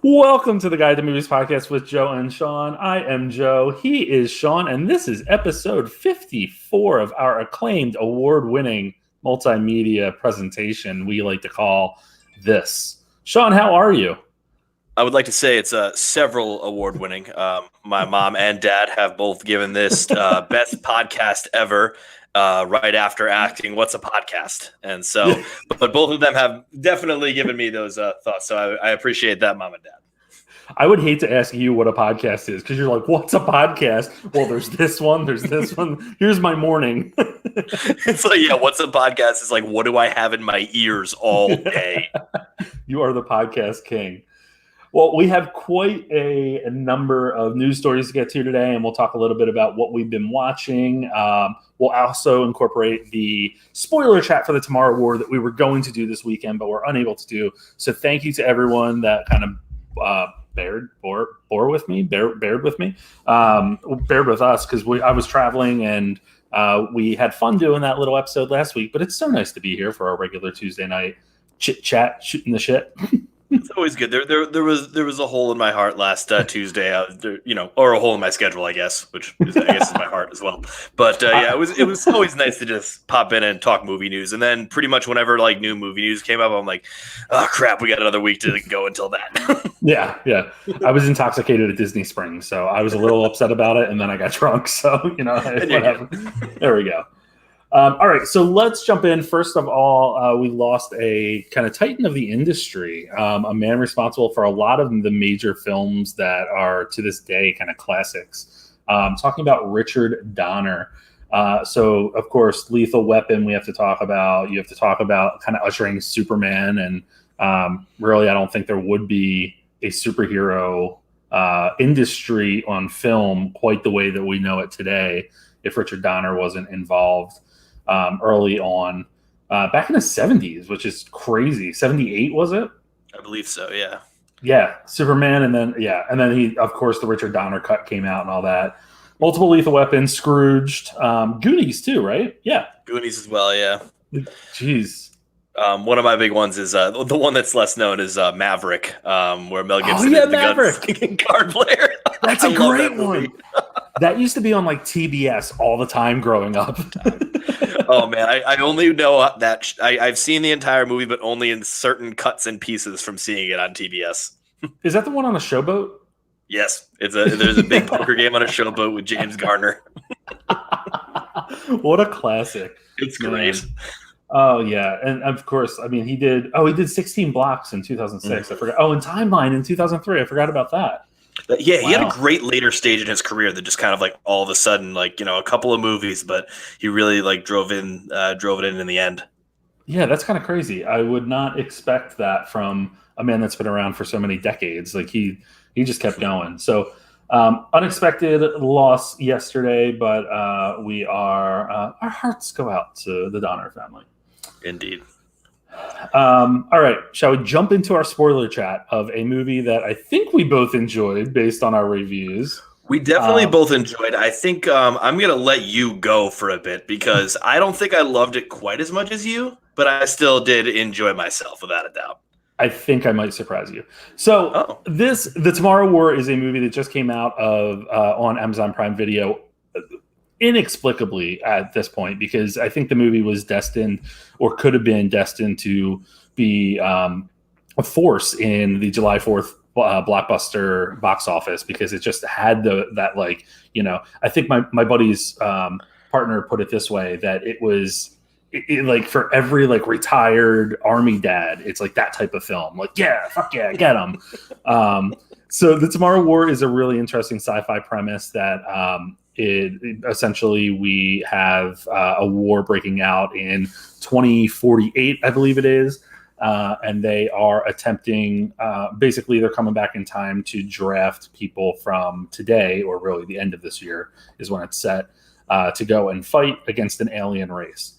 Welcome to the Guide to Movies podcast with Joe and Sean. I am Joe. He is Sean, and this is episode 54 of our acclaimed award-winning multimedia presentation we like to call This. Sean, how are you? I would like to say it's several award-winning. My mom and dad have both given this best podcast ever right after asking, "What's a podcast?" And so, but both of them have definitely given me those thoughts. So I appreciate that, mom and dad. I would hate to ask you what a podcast is because you're like, "What's a podcast?" Well, there's this one, there's this one. Here's my morning. It's like, yeah, what's a podcast? It's like, what do I have in my ears all day? You are the podcast king. Well, we have quite a number of news stories to get to today, and we'll talk a little bit about what we've been watching. We'll also incorporate the spoiler chat for the Tomorrow War that we were going to do this weekend, but we're unable to do. So thank you to everyone that kind of bared with us because I was traveling and we had fun doing that little episode last week. But it's so nice to be here for our regular Tuesday night chit chat, shooting the shit. It's always good. There was a hole in my heart last Tuesday, or a hole in my schedule, I guess, which is my heart as well. But yeah, it was always nice to just pop in and talk movie news. And then pretty much whenever like new movie news came up, I'm like, oh crap, we got another week to go until that. Yeah. I was intoxicated at Disney Springs, so I was a little upset about it, and then I got drunk. So whatever. There we go. All right, so let's jump in. First of all, we lost a kind of titan of the industry, a man responsible for a lot of the major films that are to this day kind of classics. Talking about Richard Donner. So, of course, Lethal Weapon we have to talk about. You have to talk about kind of ushering Superman. And really, I don't think there would be a superhero industry on film quite the way that we know it today if Richard Donner wasn't involved. Early on, back in the 70s, which is crazy. 78, was it? I believe so, yeah. Yeah, Superman, and then he, of course, the Richard Donner cut came out and all that. Multiple Lethal Weapons, Scrooged, Goonies too, right? Yeah. Goonies as well, yeah. Jeez. One of my big ones is the one that's less known is Maverick, where Mel Gibson is the gun card player. That's a great one. That used to be on like TBS all the time growing up. Oh man, I only know that I've seen the entire movie, but only in certain cuts and pieces from seeing it on TBS. Is that the one on a showboat? Yes, there's a big poker game on a showboat with James Garner. What a classic! It's great. Oh yeah, and of course, I mean he did 16 Blocks in 2006. I forgot. Oh, and Timeline in 2003. I forgot about that. Yeah, he had a great later stage in his career that just kind of like all of a sudden, like, a couple of movies, but he really like drove it in the end. Yeah, that's kind of crazy. I would not expect that from a man that's been around for so many decades. Like he just kept going. So unexpected loss yesterday, but our hearts go out to the Donner family. Indeed. All right, shall we jump into our spoiler chat of a movie that I think we both enjoyed based on our reviews? We definitely both enjoyed. I think I'm going to let you go for a bit because I don't think I loved it quite as much as you, but I still did enjoy myself without a doubt. I think I might surprise you. So The Tomorrow War is a movie that just came out on Amazon Prime Video inexplicably at this point, because I think the movie was destined or could have been destined to be a force in the July 4th blockbuster box office, because it just had I think my buddy's partner put it this way, that it was like for every like retired army dad, it's like that type of film, like, yeah, fuck yeah, get him. So The Tomorrow War is a really interesting sci-fi premise that essentially we have a war breaking out in 2048, I believe it is, and they are attempting, basically they're coming back in time to draft people from today, or really the end of this year is when it's set, to go and fight against an alien race.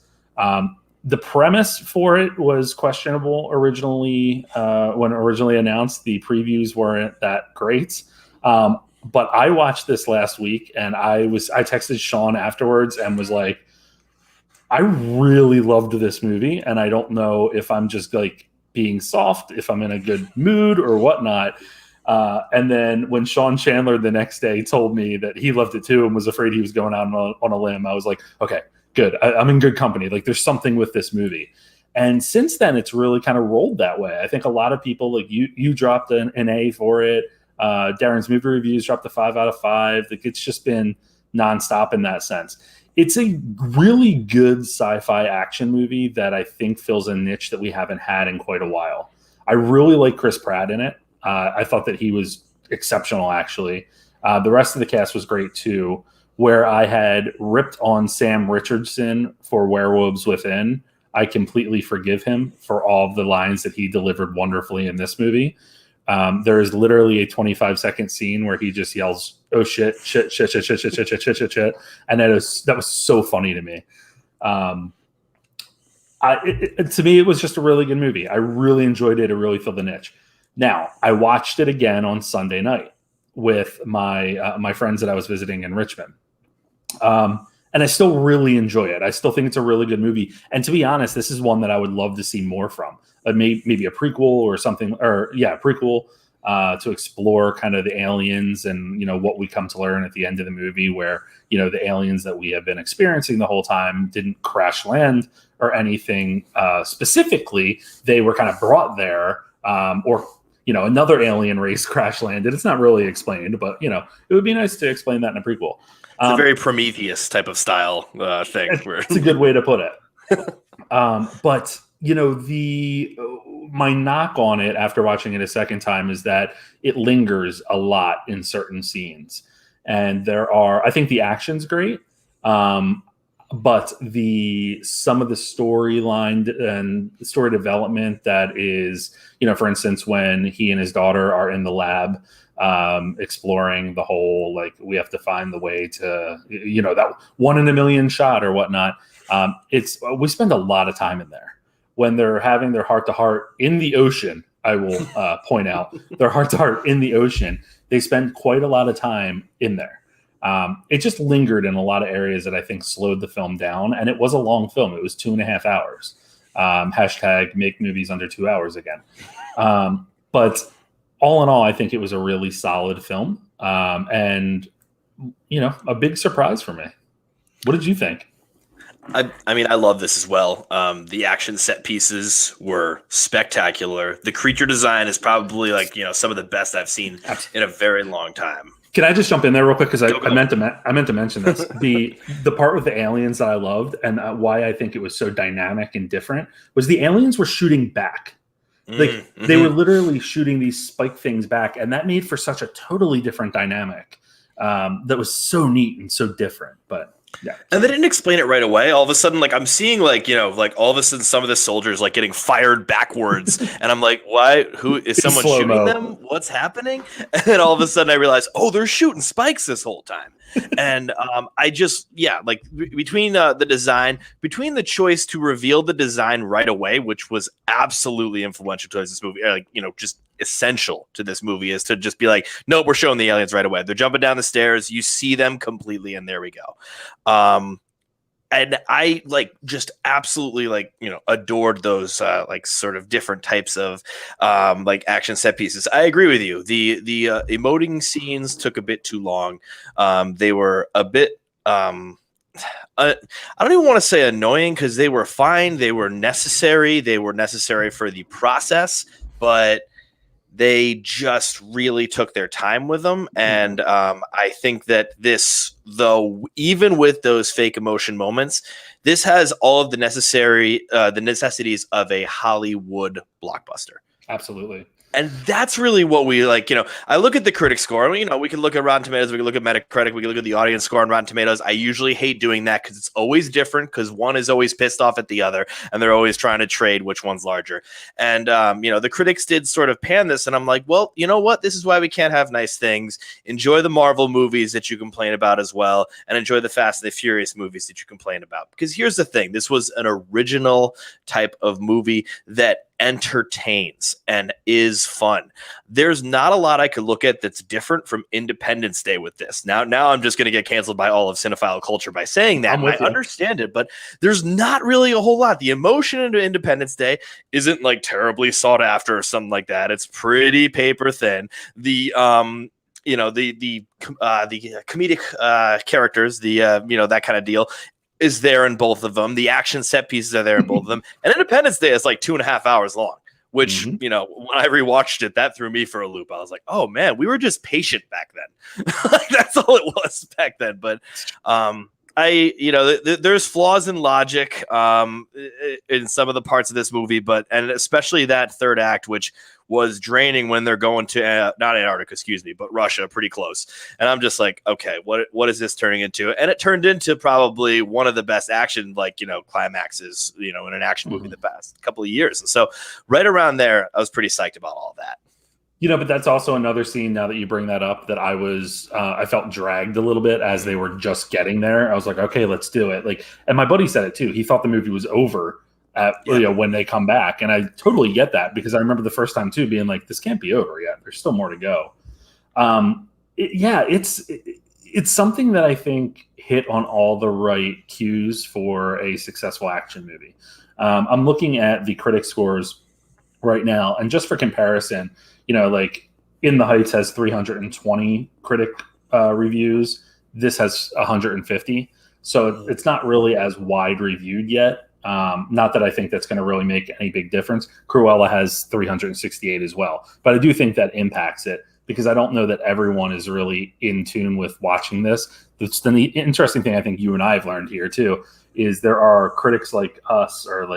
The premise for it was questionable originally. When originally announced, the previews weren't that great. But I watched this last week, and I texted Sean afterwards and was like, I really loved this movie, and I don't know if I'm just like being soft, if I'm in a good mood or whatnot. And then when Sean Chandler the next day told me that he loved it too and was afraid he was going out on a limb, I was like, okay, good. I'm in good company. Like, there's something with this movie. And since then, it's really kind of rolled that way. I think a lot of people, like you dropped an A for it. Darren's movie reviews dropped a 5 out of 5. Like, it's just been nonstop in that sense. It's a really good sci-fi action movie that I think fills a niche that we haven't had in quite a while. I really like Chris Pratt in it. I thought that he was exceptional, actually. The rest of the cast was great, too. Where I had ripped on Sam Richardson for Werewolves Within, I completely forgive him for all of the lines that he delivered wonderfully in this movie. There is literally a 25-second scene where he just yells, "Oh shit, shit, shit, shit, shit, shit, shit, shit, shit, shit, shit," and that was so funny to me. To me, it was just a really good movie. I really enjoyed it. It really filled the niche. Now, I watched it again on Sunday night with my friends that I was visiting in Richmond. And I still really enjoy it. I still think it's a really good movie. And to be honest, this is one that I would love to see more from. Maybe a prequel or something, a prequel to explore kind of the aliens and, what we come to learn at the end of the movie where, the aliens that we have been experiencing the whole time didn't crash land or anything specifically. They were kind of brought there or another alien race crash landed. It's not really explained, but, it would be nice to explain that in a prequel. It's a very Prometheus type of style thing. It's a good way to put it. But my knock on it after watching it a second time is that it lingers a lot in certain scenes, and I think the action's great, but some of the storyline and story development that is, for instance, when he and his daughter are in the lab. Exploring the whole, like, we have to find the way to, that 1 in a million shot or whatnot. We spend a lot of time in there when they're having their heart to heart in the ocean. I will point out their heart to heart in the ocean. They spend quite a lot of time in there. It just lingered in a lot of areas that I think slowed the film down. And it was a long film. It was 2.5 hours. Hashtag make movies under 2 hours again. But all in all, I think it was a really solid film, and a big surprise for me. What did you think? I mean, I love this as well. The action set pieces were spectacular. The creature design is probably some of the best I've seen in a very long time. Can I just jump in there real quick because I meant to mention this. The part with the aliens that I loved and why I think it was so dynamic and different was the aliens were shooting back. They were literally shooting these spike things back, and that made for such a totally different dynamic that was so neat and so different. But yeah, and they didn't explain it right away. All of a sudden, I'm seeing all of a sudden some of the soldiers getting fired backwards, and I'm like, why? Who is someone shooting them? What's happening? And then all of a sudden I realize, oh, they're shooting spikes this whole time. And I just, between the design, between the choice to reveal the design right away, which was absolutely influential to this movie, just essential to this movie, is to just be like, no, we're showing the aliens right away. They're jumping down the stairs. You see them completely, and there we go. And I just absolutely adored those sort of different types of action set pieces. I agree with you. The emoting scenes took a bit too long. They were a bit I don't even want to say annoying because they were fine. They were necessary. They were necessary for the process, but they just really took their time with them. And I think that this, though, even with those fake emotion moments, this has all of the necessities of a Hollywood blockbuster. Absolutely. And that's really what we like. I look at the critic score. We can look at Rotten Tomatoes. We can look at Metacritic. We can look at the audience score on Rotten Tomatoes. I usually hate doing that because it's always different, because one is always pissed off at the other, and they're always trying to trade which one's larger. And, the critics did sort of pan this, and I'm like, well, you know what? This is why we can't have nice things. Enjoy the Marvel movies that you complain about as well, and enjoy the Fast and the Furious movies that you complain about. Because here's the thing. This was an original type of movie that entertains and is fun. There's not a lot I could look at that's different from Independence Day with this. Now I'm just going to get canceled by all of cinephile culture by saying that. I understand it, but there's not really a whole lot. The emotion into Independence Day isn't like terribly sought after or something like that. It's pretty paper thin. The comedic characters, that kind of deal is there in both of them. The action set pieces are there in both of them. And Independence Day is like 2.5 hours long, which, when I rewatched it, that threw me for a loop. I was like, oh man, we were just patient back then. That's all it was back then. But there's flaws in logic in some of the parts of this movie, and especially that third act, which was draining when they're going to not Antarctica, but Russia, pretty close. And I'm just like, okay, what is this turning into? And it turned into probably one of the best action, climaxes, in an action movie the past couple of years. And so right around there, I was pretty psyched about all of that. But that's also another scene, now that you bring that up, that I felt dragged a little bit as they were just getting there. I was like, okay, let's do it. And my buddy said it too. He thought the movie was over when they come back. And I totally get that, because I remember the first time too being like, this can't be over yet. There's still more to go. It's something that I think hit on all the right cues for a successful action movie. I'm looking at the critic scores right now, and just for comparison, In the Heights has 320 critic reviews. This has 150. So it's not really as wide reviewed yet. Not that I think that's going to really make any big difference. Cruella has 368 as well. But I do think that impacts it, because I don't know that everyone is really in tune with watching this. The interesting thing I think you and I have learned here too is there are critics like us, or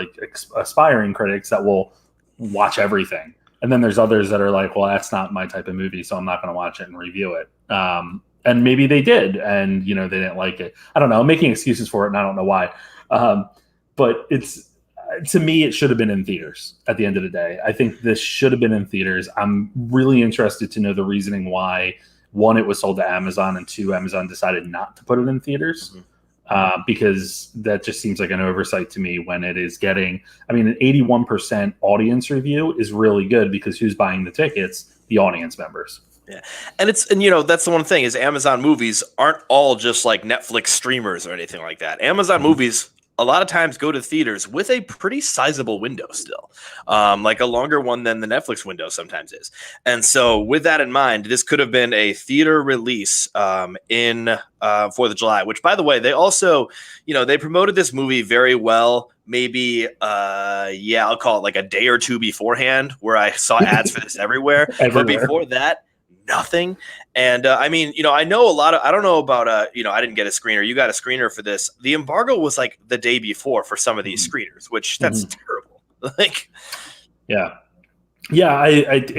aspiring critics, that will watch everything. And then there's others that are like, well, that's not my type of movie, so I'm not going to watch it and review it. And maybe they did, and they didn't like it. I don't know. I'm making excuses for it, and I don't know why. But to me, it should have been in theaters at the end of the day. I think this should have been in theaters. I'm really interested to know the reasoning why, one, it was sold to Amazon, and two, Amazon decided not to put it in theaters. Because that just seems like an oversight to me when it is getting, an 81% audience review is really good, because who's buying the tickets? The audience members. Yeah. And that's the one thing, is Amazon movies aren't all just like Netflix streamers or anything like that. Amazon movies a lot of times go to theaters with a pretty sizable window still, like a longer one than the Netflix window sometimes is. And so with that in mind, this could have been a theater release in 4th of July, which, by the way, they also, they promoted this movie very well. Maybe, I'll call it like a day or two beforehand, where I saw ads for this everywhere. But before that, nothing. And I know a lot of, I don't know about, I didn't get a screener. You got a screener for this. The embargo was like the day before for some of these screeners, which that's terrible. It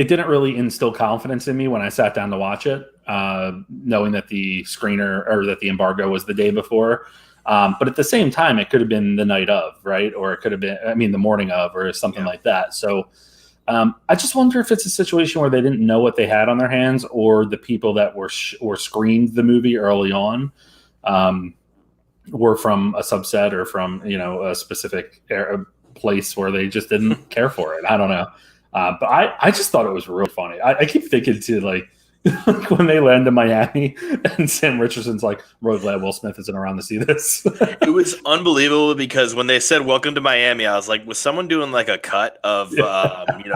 didn't really instill confidence in me when I sat down to watch it, knowing that the screener, or that the embargo, was the day before. But at the same time, it could have been the night of, right? Or it could have been, the morning of, or something like that. So I just wonder if it's a situation where they didn't know what they had on their hands, or the people that were screened the movie early on were from a subset, or from a specific place where they just didn't care for it. I don't know, but I just thought it was real funny. I keep thinking to when they land in Miami and Sam Richardson's like, "Really glad Will Smith isn't around to see this." It was unbelievable, because when they said "Welcome to Miami," I was like, was someone doing like a cut of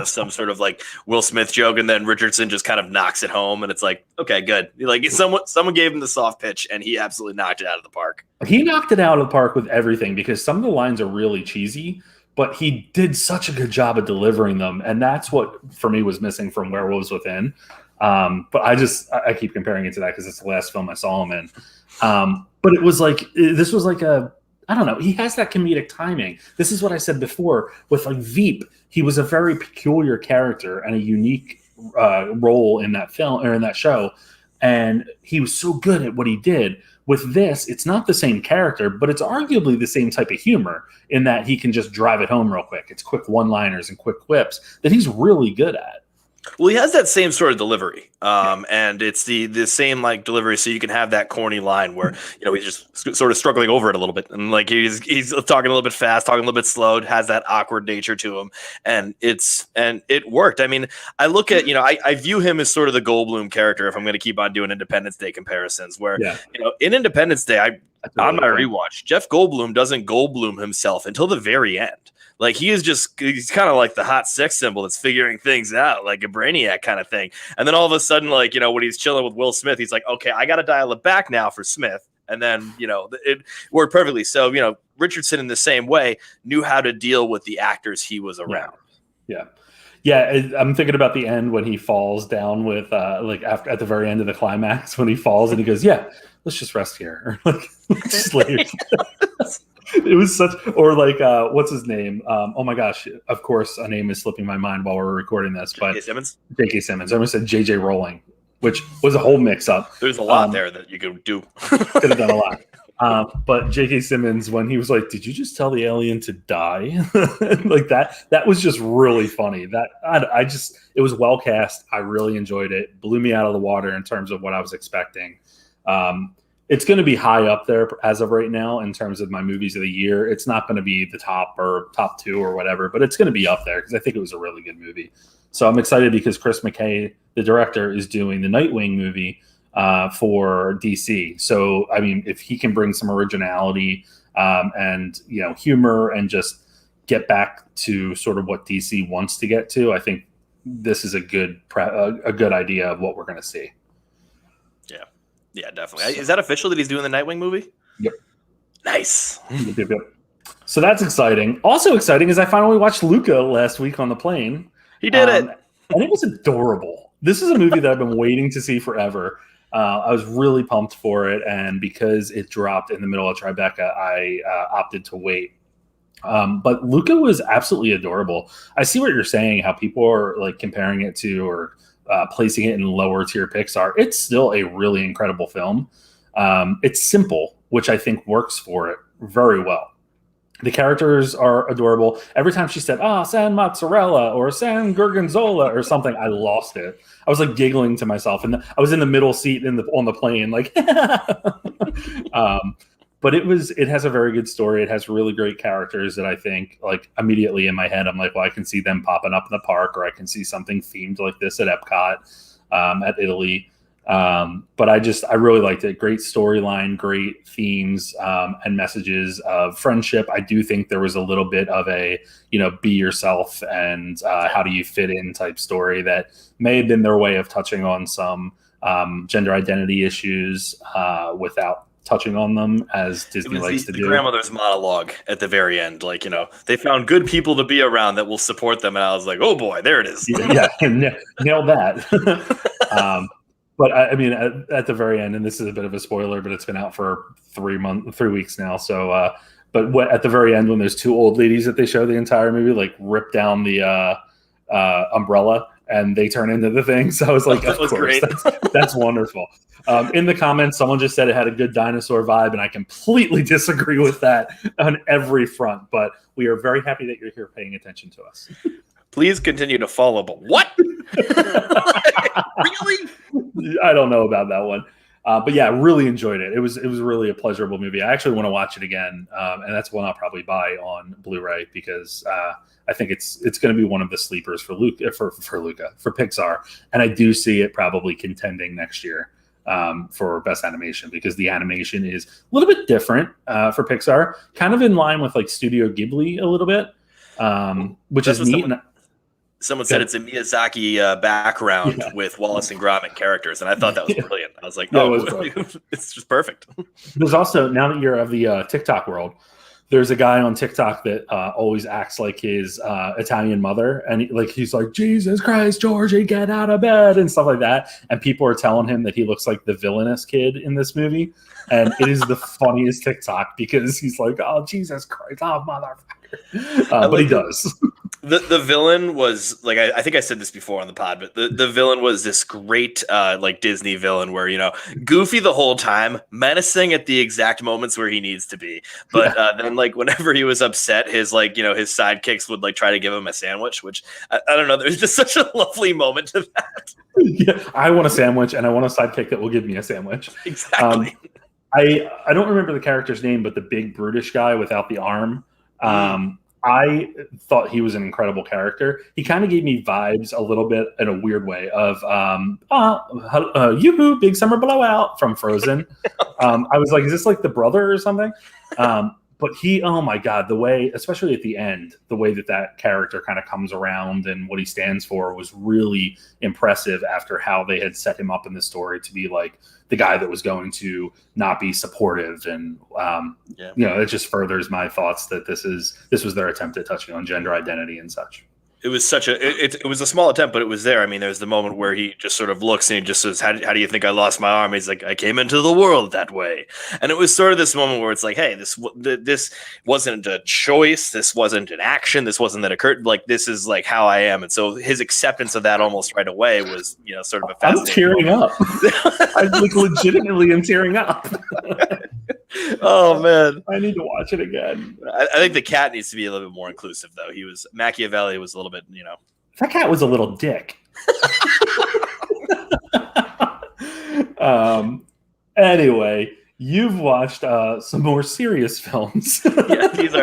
some sort of like Will Smith joke, and then Richardson just kind of knocks it home, and it's like, okay, good. Like someone gave him the soft pitch, and he absolutely knocked it out of the park. He knocked it out of the park with everything, because some of the lines are really cheesy, but he did such a good job of delivering them, and that's what for me was missing from Werewolves Within. But I keep comparing it to that because it's the last film I saw him in. But it was like, this was like I don't know. He has that comedic timing. This is what I said before with like Veep. He was a very peculiar character and a unique role in that film, or in that show. And he was so good at what he did. With this, it's not the same character, but it's arguably the same type of humor, in that he can just drive it home real quick. It's quick one-liners and quick quips that he's really good at. Well, he has that same sort of delivery, and it's the same like delivery. So you can have that corny line where he's just sort of struggling over it a little bit, and like he's talking a little bit fast, talking a little bit slow, has that awkward nature to him, and it worked. I mean, I look at I view him as sort of the Goldblum character if I'm going to keep on doing Independence Day comparisons, where in Independence Day, on my rewatch, Jeff Goldblum doesn't Goldblum himself until the very end. Like he's kind of like the hot sex symbol that's figuring things out, like a brainiac kind of thing. And then all of a sudden, like, when he's chilling with Will Smith, he's like, okay, I got to dial it back now for Smith. And then, it worked perfectly. So, Richardson in the same way knew how to deal with the actors he was around. Yeah. I'm thinking about the end when he falls down with after at the very end of the climax when he falls and he goes, yeah, let's just rest here. Or like, it was such, or like, what's his name? Oh my gosh! Of course, a name is slipping my mind while we're recording this. But J.K. Simmons. I almost said J.J. Rowling, which was a whole mix-up. There's a lot there that you could do. Could have done a lot. But J.K. Simmons, when he was like, "Did you just tell the alien to die?" like that was just really funny. That it was well cast. I really enjoyed it. Blew me out of the water in terms of what I was expecting. It's going to be high up there as of right now in terms of my movies of the year. It's not going to be the top 2 or whatever, but it's going to be up there because I think it was a really good movie. So I'm excited because Chris McKay, the director, is doing the Nightwing movie for DC. So, I mean, if he can bring some originality and, humor and just get back to sort of what DC wants to get to, I think this is a good idea of what we're going to see. Yeah, definitely. Is that official that he's doing the Nightwing movie? Yep. Nice. Yep. So that's exciting. Also exciting is I finally watched Luca last week on the plane. He did it. And it was adorable. This is a movie that I've been waiting to see forever. I was really pumped for it. And because it dropped in the middle of Tribeca, I opted to wait. But Luca was absolutely adorable. I see what you're saying, how people are like comparing it to or placing it in lower tier Pixar. It's still a really incredible film. It's simple, which I think works for it very well. The characters are adorable. Every time she said, San Mozzarella or San Gorgonzola or something, I lost it. I was like giggling to myself. And I was in the middle seat on the plane, like, but it has a very good story. It has really great characters that I think, like, immediately in my head, I'm like, well, I can see them popping up in the park, or I can see something themed like this at Epcot, at Italy. But I really liked it. Great storyline, great themes, and messages of friendship. I do think there was a little bit of a, be yourself and how do you fit in type story that may have been their way of touching on some gender identity issues without touching on them, as Disney likes to do. The grandmother's monologue at the very end, like, they found good people to be around that will support them. And I was like, oh boy, there it is. Yeah, nailed that. But I mean, at the very end, and this is a bit of a spoiler, but it's been out for 3 weeks now. So, but at the very end, when there's two old ladies that they show the entire movie, like rip down the umbrella and they turn into the thing. So I was like, of course, that's wonderful. In the comments, someone just said it had a good dinosaur vibe, and I completely disagree with that on every front. But we are very happy that you're here paying attention to us. Please continue to follow. But what? Really? I don't know about that one. But yeah, really enjoyed it. It was really a pleasurable movie. I actually want to watch it again. And that's one I'll probably buy on Blu-ray because I think it's going to be one of the sleepers for Pixar. And I do see it probably contending next year for Best Animation, because the animation is a little bit different for Pixar, kind of in line with like Studio Ghibli a little bit, which is neat. Someone said it's a Miyazaki background with Wallace and Gromit characters, and I thought that was brilliant. I was like, it's just perfect. There's also, now that you're of the TikTok world, there's a guy on TikTok that always acts like his Italian mother, and he's like, Jesus Christ, Georgie, get out of bed, and stuff like that. And people are telling him that he looks like the villainous kid in this movie, and it is the funniest TikTok because he's like, oh, Jesus Christ, oh, motherfucker. But he does. The villain was like I think I said this before on the pod, but the villain was this great like Disney villain where goofy the whole time, menacing at the exact moments where he needs to be, but then like whenever he was upset, his his sidekicks would like try to give him a sandwich, which I don't know. There's just such a lovely moment to that. Yeah, I want a sandwich, and I want a sidekick that will give me a sandwich. Exactly. I don't remember the character's name, but the big brutish guy without the arm. I thought he was an incredible character. He kind of gave me vibes a little bit in a weird way of yoo-hoo, big summer blowout from Frozen. I was like, is this like the brother or something? But he, oh my God, the way, especially at the end, the way that character kind of comes around and what he stands for was really impressive after how they had set him up in the story to be like the guy that was going to not be supportive. And, it just furthers my thoughts that this was their attempt at touching on gender identity and such. It was it was a small attempt, but it was there. I mean, there's the moment where he just sort of looks and he just says, how do you think I lost my arm? He's like, I came into the world that way. And it was sort of this moment where it's like, hey, this wasn't a choice. This wasn't an action. This wasn't that occurred. Like, this is like how I am. And so his acceptance of that almost right away was, sort of a fascinating I'm tearing up. I like legitimately am tearing up. Oh man, I need to watch it again. I think the cat needs to be a little bit more inclusive, though. Machiavelli was a little bit, That cat was a little dick. Anyway, you've watched some more serious films. Yeah, these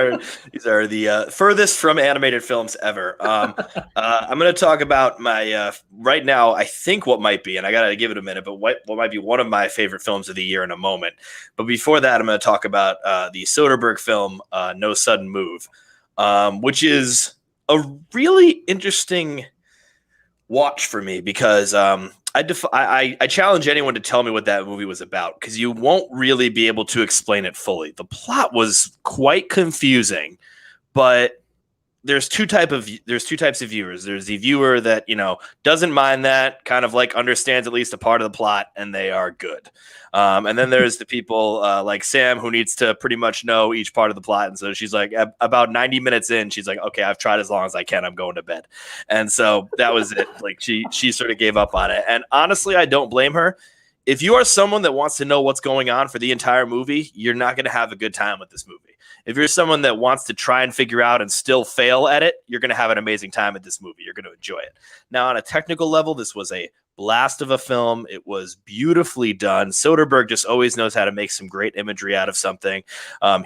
are the furthest from animated films ever. I'm going to talk about my right now. I think what might be, and I got to give it a minute, but what might be one of my favorite films of the year in a moment. But before that, I'm going to talk about the Soderbergh film No Sudden Move, which is a really interesting watch for me because I challenge anyone to tell me what that movie was about because you won't really be able to explain it fully. The plot was quite confusing, but there's two types of viewers. There's the viewer that doesn't mind that, kind of like understands at least a part of the plot, and they are good. And then there's the people like Sam who needs to pretty much know each part of the plot, and so she's like, about 90 minutes in, she's like, okay, I've tried as long as I can. I'm going to bed, and so that was it. Like she sort of gave up on it, and honestly, I don't blame her. If you are someone that wants to know what's going on for the entire movie, you're not going to have a good time with this movie. If you're someone that wants to try and figure out and still fail at it, you're going to have an amazing time at this movie. You're going to enjoy it. Now, on a technical level, this was a blast of a film. It was beautifully done. Soderbergh just always knows how to make some great imagery out of something.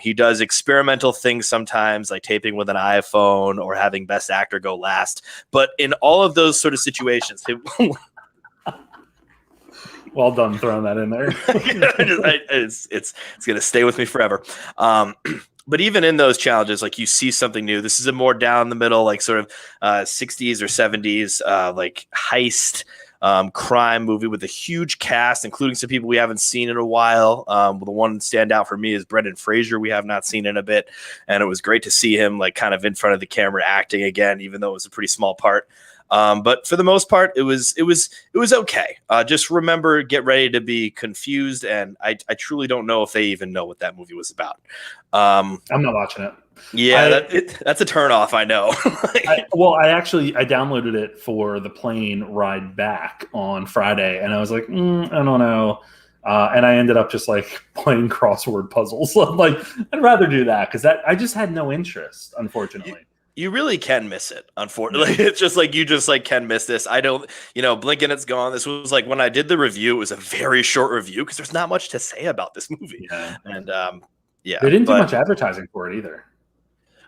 He does experimental things sometimes, like taping with an iPhone or having Best Actor go last. But in all of those sort of situations, well done throwing that in there. It's going to stay with me forever. But even in those challenges, like you see something new. This is a more down the middle, like sort of 60s or 70s, like heist crime movie with a huge cast, including some people we haven't seen in a while. The one stand out for me is Brendan Fraser. We have not seen in a bit. And it was great to see him like kind of in front of the camera acting again, even though it was a pretty small part. But for the most part, it was okay. Just remember, get ready to be confused. And I truly don't know if they even know what that movie was about. I'm not watching it. Yeah, that's a turnoff. I know. I downloaded it for the plane ride back on Friday, and I was like, I don't know. And I ended up just like playing crossword puzzles. I'm like, I'd rather do that because I just had no interest, unfortunately. You really can miss it, unfortunately. It's just like you just like can miss this. I don't, blink and it's gone. This was like when I did the review, it was a very short review because there's not much to say about this movie. Yeah. And they didn't do much advertising for it either.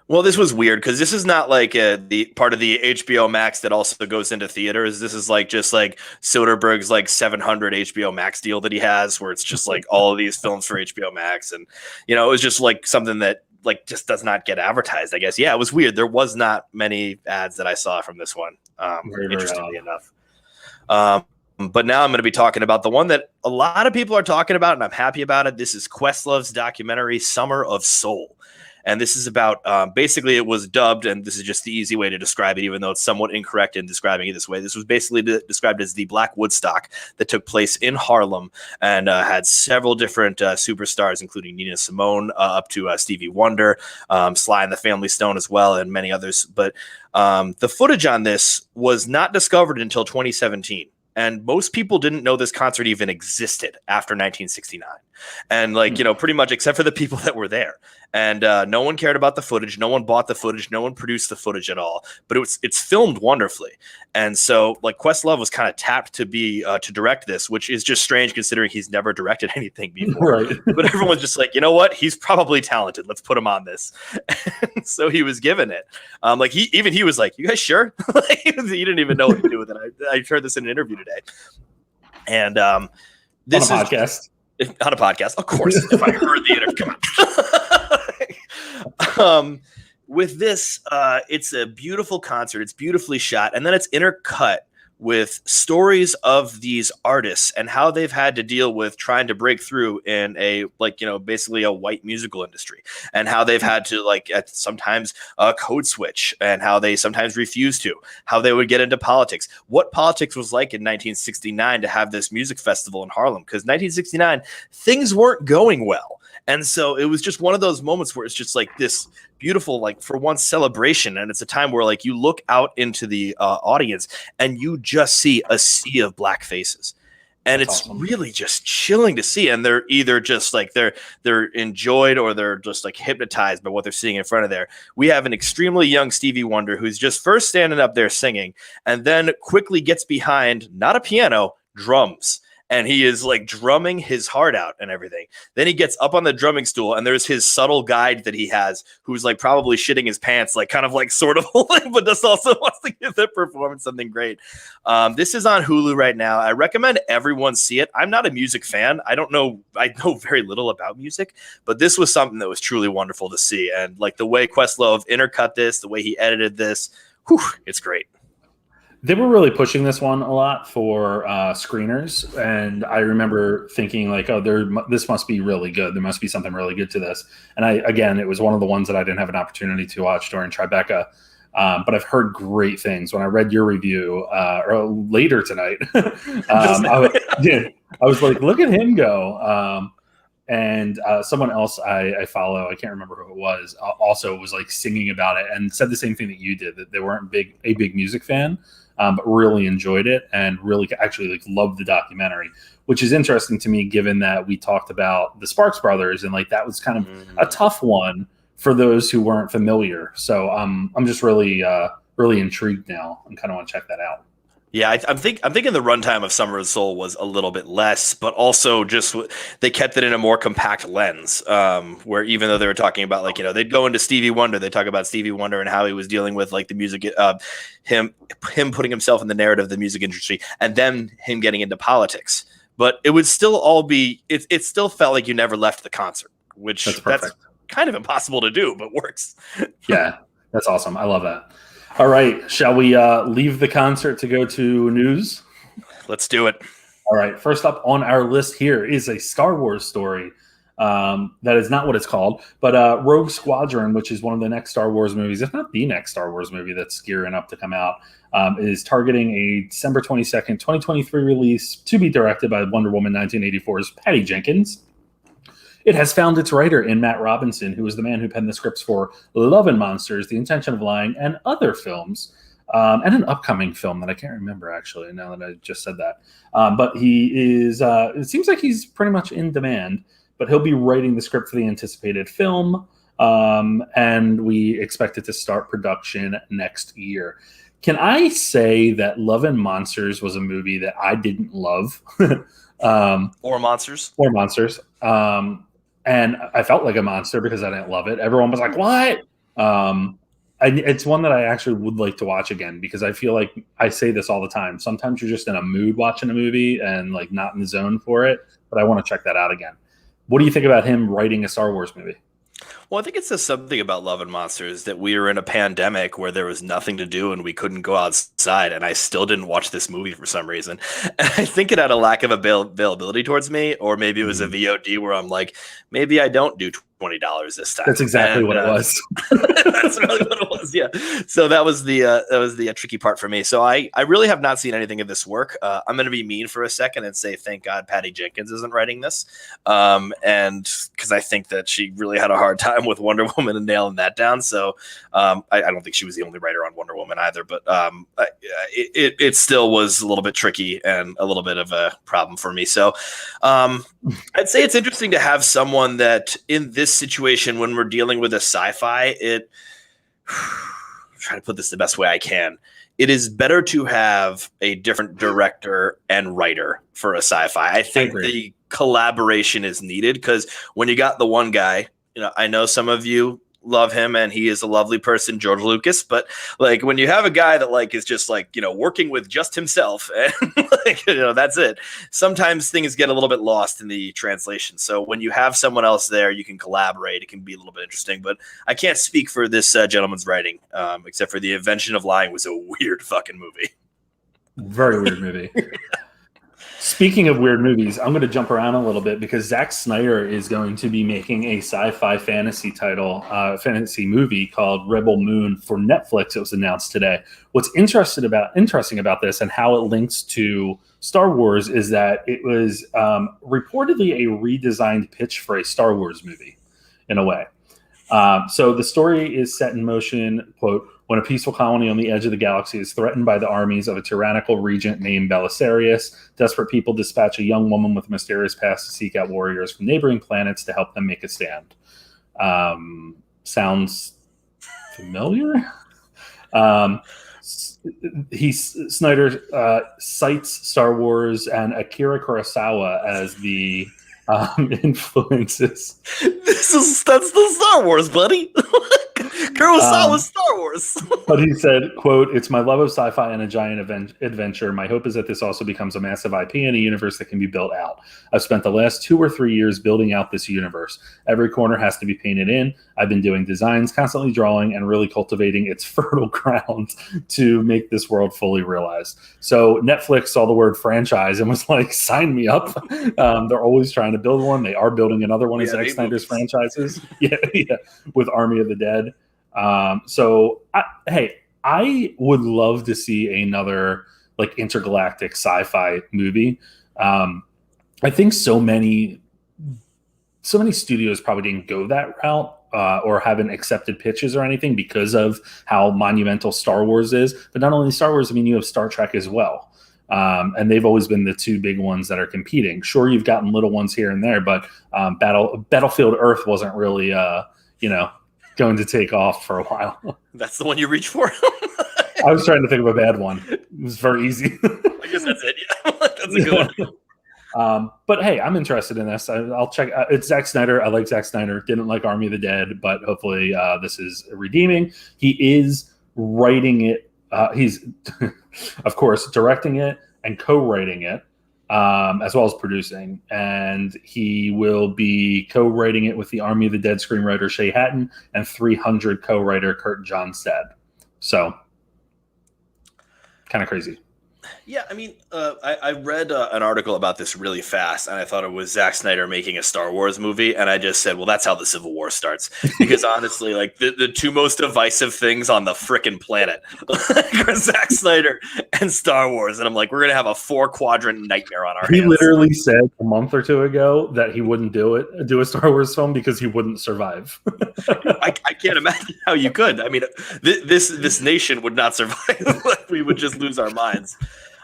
Well, this was weird because this is not like the part of the HBO Max that also goes into theaters. This is like just like Soderbergh's like 700 HBO Max deal that he has, where it's just like all of these films for HBO Max, and it was just like something that like just does not get advertised, I guess. Yeah, it was weird. There was not many ads that I saw from this one, interestingly enough. But now I'm going to be talking about the one that a lot of people are talking about, and I'm happy about it. This is Questlove's documentary, Summer of Soul. And this is about basically it was dubbed, and this is just the easy way to describe it, even though it's somewhat incorrect in describing it this way. This was basically described as the Black Woodstock that took place in Harlem and had several different superstars, including Nina Simone up to Stevie Wonder, Sly and the Family Stone as well, and many others. But the footage on this was not discovered until 2017. And most people didn't know this concert even existed after 1969. And pretty much except for the people that were there. And no one cared about the footage. No one bought the footage. No one produced the footage at all. But it's filmed wonderfully. And so Questlove was kind of tapped to be to direct this, which is just strange considering he's never directed anything before. Right. But everyone's just like, you know what? He's probably talented. Let's put him on this. And so he was given it. He was like, you guys sure? He didn't even know what to do with it. I heard this in an interview today. And this on a podcast. On a podcast, of course. If I heard the interview, come on. With this, it's a beautiful concert. It's beautifully shot, and then it's intercut with stories of these artists and how they've had to deal with trying to break through in a basically a white musical industry, and how they've had to sometimes code switch, and how they sometimes refuse to, how they would get into politics, what politics was like in 1969 to have this music festival in Harlem, because 1969 things weren't going well. And so it was just one of those moments where it's just this beautiful, for once, celebration. And it's a time where you look out into the audience and you just see a sea of black faces. And it's awesome. Really just chilling to see. And they're either just they're enjoyed, or they're just hypnotized by what they're seeing in front of there. We have an extremely young Stevie Wonder who's just first standing up there singing, and then quickly gets behind, not a piano, drums. And he is drumming his heart out and everything. Then he gets up on the drumming stool, and there's his subtle guide that he has, who's probably shitting his pants, sort of, but just also wants to give the performance something great. This is on Hulu right now. I recommend everyone see it. I'm not a music fan. I know very little about music, but this was something that was truly wonderful to see. And the way Questlove intercut this, the way he edited this, it's great. They were really pushing this one a lot for screeners, and I remember thinking this must be really good. There must be something really good to this. And it was one of the ones that I didn't have an opportunity to watch during Tribeca, but I've heard great things. When I read your review later tonight, I was like, look at him go. And someone else I follow, I can't remember who it was, also was singing about it and said the same thing that you did, that they weren't a big music fan, but really enjoyed it and really actually loved the documentary, which is interesting to me given that we talked about the Sparks Brothers, and that was kind of a tough one for those who weren't familiar. So I'm just really intrigued now and kind of want to check that out. Yeah, I'm thinking the runtime of Summer of Soul was a little bit less, but also just they kept it in a more compact lens, where even though they were talking about they'd go into Stevie Wonder, they talk about Stevie Wonder and how he was dealing with the music, him putting himself in the narrative of the music industry, and then him getting into politics. But it would still all be it still felt like you never left the concert, which that's kind of impossible to do, but works. Yeah, that's awesome. I love that. All right, shall we leave the concert to go to news? Let's do it. All right, first up on our list here is a Star Wars story. That is not what it's called, but Rogue Squadron, which is one of the next Star Wars movies, if not the next Star Wars movie that's gearing up to come out, is targeting a December 22nd, 2023 release to be directed by Wonder Woman 1984's Patty Jenkins. It has found its writer in Matt Robinson, who is the man who penned the scripts for Love and Monsters, The Intention of Lying, and other films, and an upcoming film that I can't remember, actually, now that I just said that. But he is, it seems like he's pretty much in demand, but he'll be writing the script for the anticipated film, and we expect it to start production next year. Can I say that Love and Monsters was a movie that I didn't love? Or Monsters. And I felt like a monster because I didn't love it. Everyone was like, what? It's one that I actually would like to watch again, because I feel like I say this all the time. Sometimes you're just in a mood watching a movie and not in the zone for it, but I want to check that out again. What do you think about him writing a Star Wars movie? Well, I think it says something about Love and Monsters that we were in a pandemic where there was nothing to do and we couldn't go outside, and I still didn't watch this movie for some reason. And I think it had a lack of availability towards me, or maybe it was a VOD where I'm like, maybe I don't do $20 this time. That's exactly what it was. That's really what it was. Yeah. So that was the tricky part for me. So I really have not seen anything of this work. I'm going to be mean for a second and say, thank God Patty Jenkins isn't writing this. And because I think that she really had a hard time with Wonder Woman and nailing that down. So I don't think she was the only writer on Wonder Woman either, but it still was a little bit tricky and a little bit of a problem for me. So I'd say it's interesting to have someone that in this situation, when we're dealing with a sci-fi, try to put this the best way I can. It is better to have a different director and writer for a sci-fi. I think the collaboration is needed because when you got the one guy, I know some of you love him and he is a lovely person, George Lucas, but like when you have a guy that like is just like, working with just himself and like, that's it. Sometimes things get a little bit lost in the translation. So when you have someone else there, you can collaborate. It can be a little bit interesting, but I can't speak for this gentleman's writing, except for The Invention of Lying was a weird fucking movie. Very weird movie. Speaking of weird movies, I'm going to jump around a little bit because Zack Snyder is going to be making a sci-fi fantasy movie called Rebel Moon for Netflix. It was announced today. What's interesting about this and how it links to Star Wars is that it was reportedly a redesigned pitch for a Star Wars movie, in a way. So the story is set in motion, quote, when a peaceful colony on the edge of the galaxy is threatened by the armies of a tyrannical regent named Belisarius. Desperate people dispatch a young woman with a mysterious past to seek out warriors from neighboring planets to help them make a stand. Sounds familiar? Snyder cites Star Wars and Akira Kurosawa as the influences. That's the Star Wars, buddy. Kurosawa's Star Wars. But he said, quote, it's my love of sci-fi and a giant adventure. My hope is that this also becomes a massive IP and a universe that can be built out. I've spent the last 2 or 3 years building out this universe. Every corner has to be painted in. I've been doing designs, constantly drawing, and really cultivating its fertile ground to make this world fully realized. So Netflix saw the word franchise and was like, sign me up. They're always trying to build one. They are building another one of Zack Snyder's franchises. Yeah, with Army of the Dead. So I would love to see another like intergalactic sci-fi movie. I think so many studios probably didn't go that route or haven't accepted pitches or anything because of how monumental Star Wars is. But not only Star Wars, I mean, you have Star Trek as well. And they've always been the 2 big ones that are competing. Sure, you've gotten little ones here and there, but Battlefield Earth wasn't really, going to take off for a while. That's the one you reach for? I was trying to think of a bad one. It was very easy. I guess that's it. Yeah. That's a good one. But hey, I'm interested in this. I'll check. It's Zack Snyder. I like Zack Snyder. Didn't like Army of the Dead, but hopefully this is redeeming. He is writing it. He's, of course, directing it and co-writing it, as well as producing. And he will be co-writing it with the Army of the Dead screenwriter Shay Hatton and 300 co-writer Kurt Johnstad. So, kind of crazy. Yeah, I mean, I read an article about this really fast, and I thought it was Zack Snyder making a Star Wars movie, and I just said, well, that's how the Civil War starts. Because honestly, like, the 2 most divisive things on the frickin' planet are Zack Snyder and Star Wars, and I'm like, we're going to have a 4-quadrant nightmare on our hands. He literally said a month or 2 ago that he wouldn't do a Star Wars film because he wouldn't survive. I can't imagine how you could. I mean, this nation would not survive. We would just lose our minds.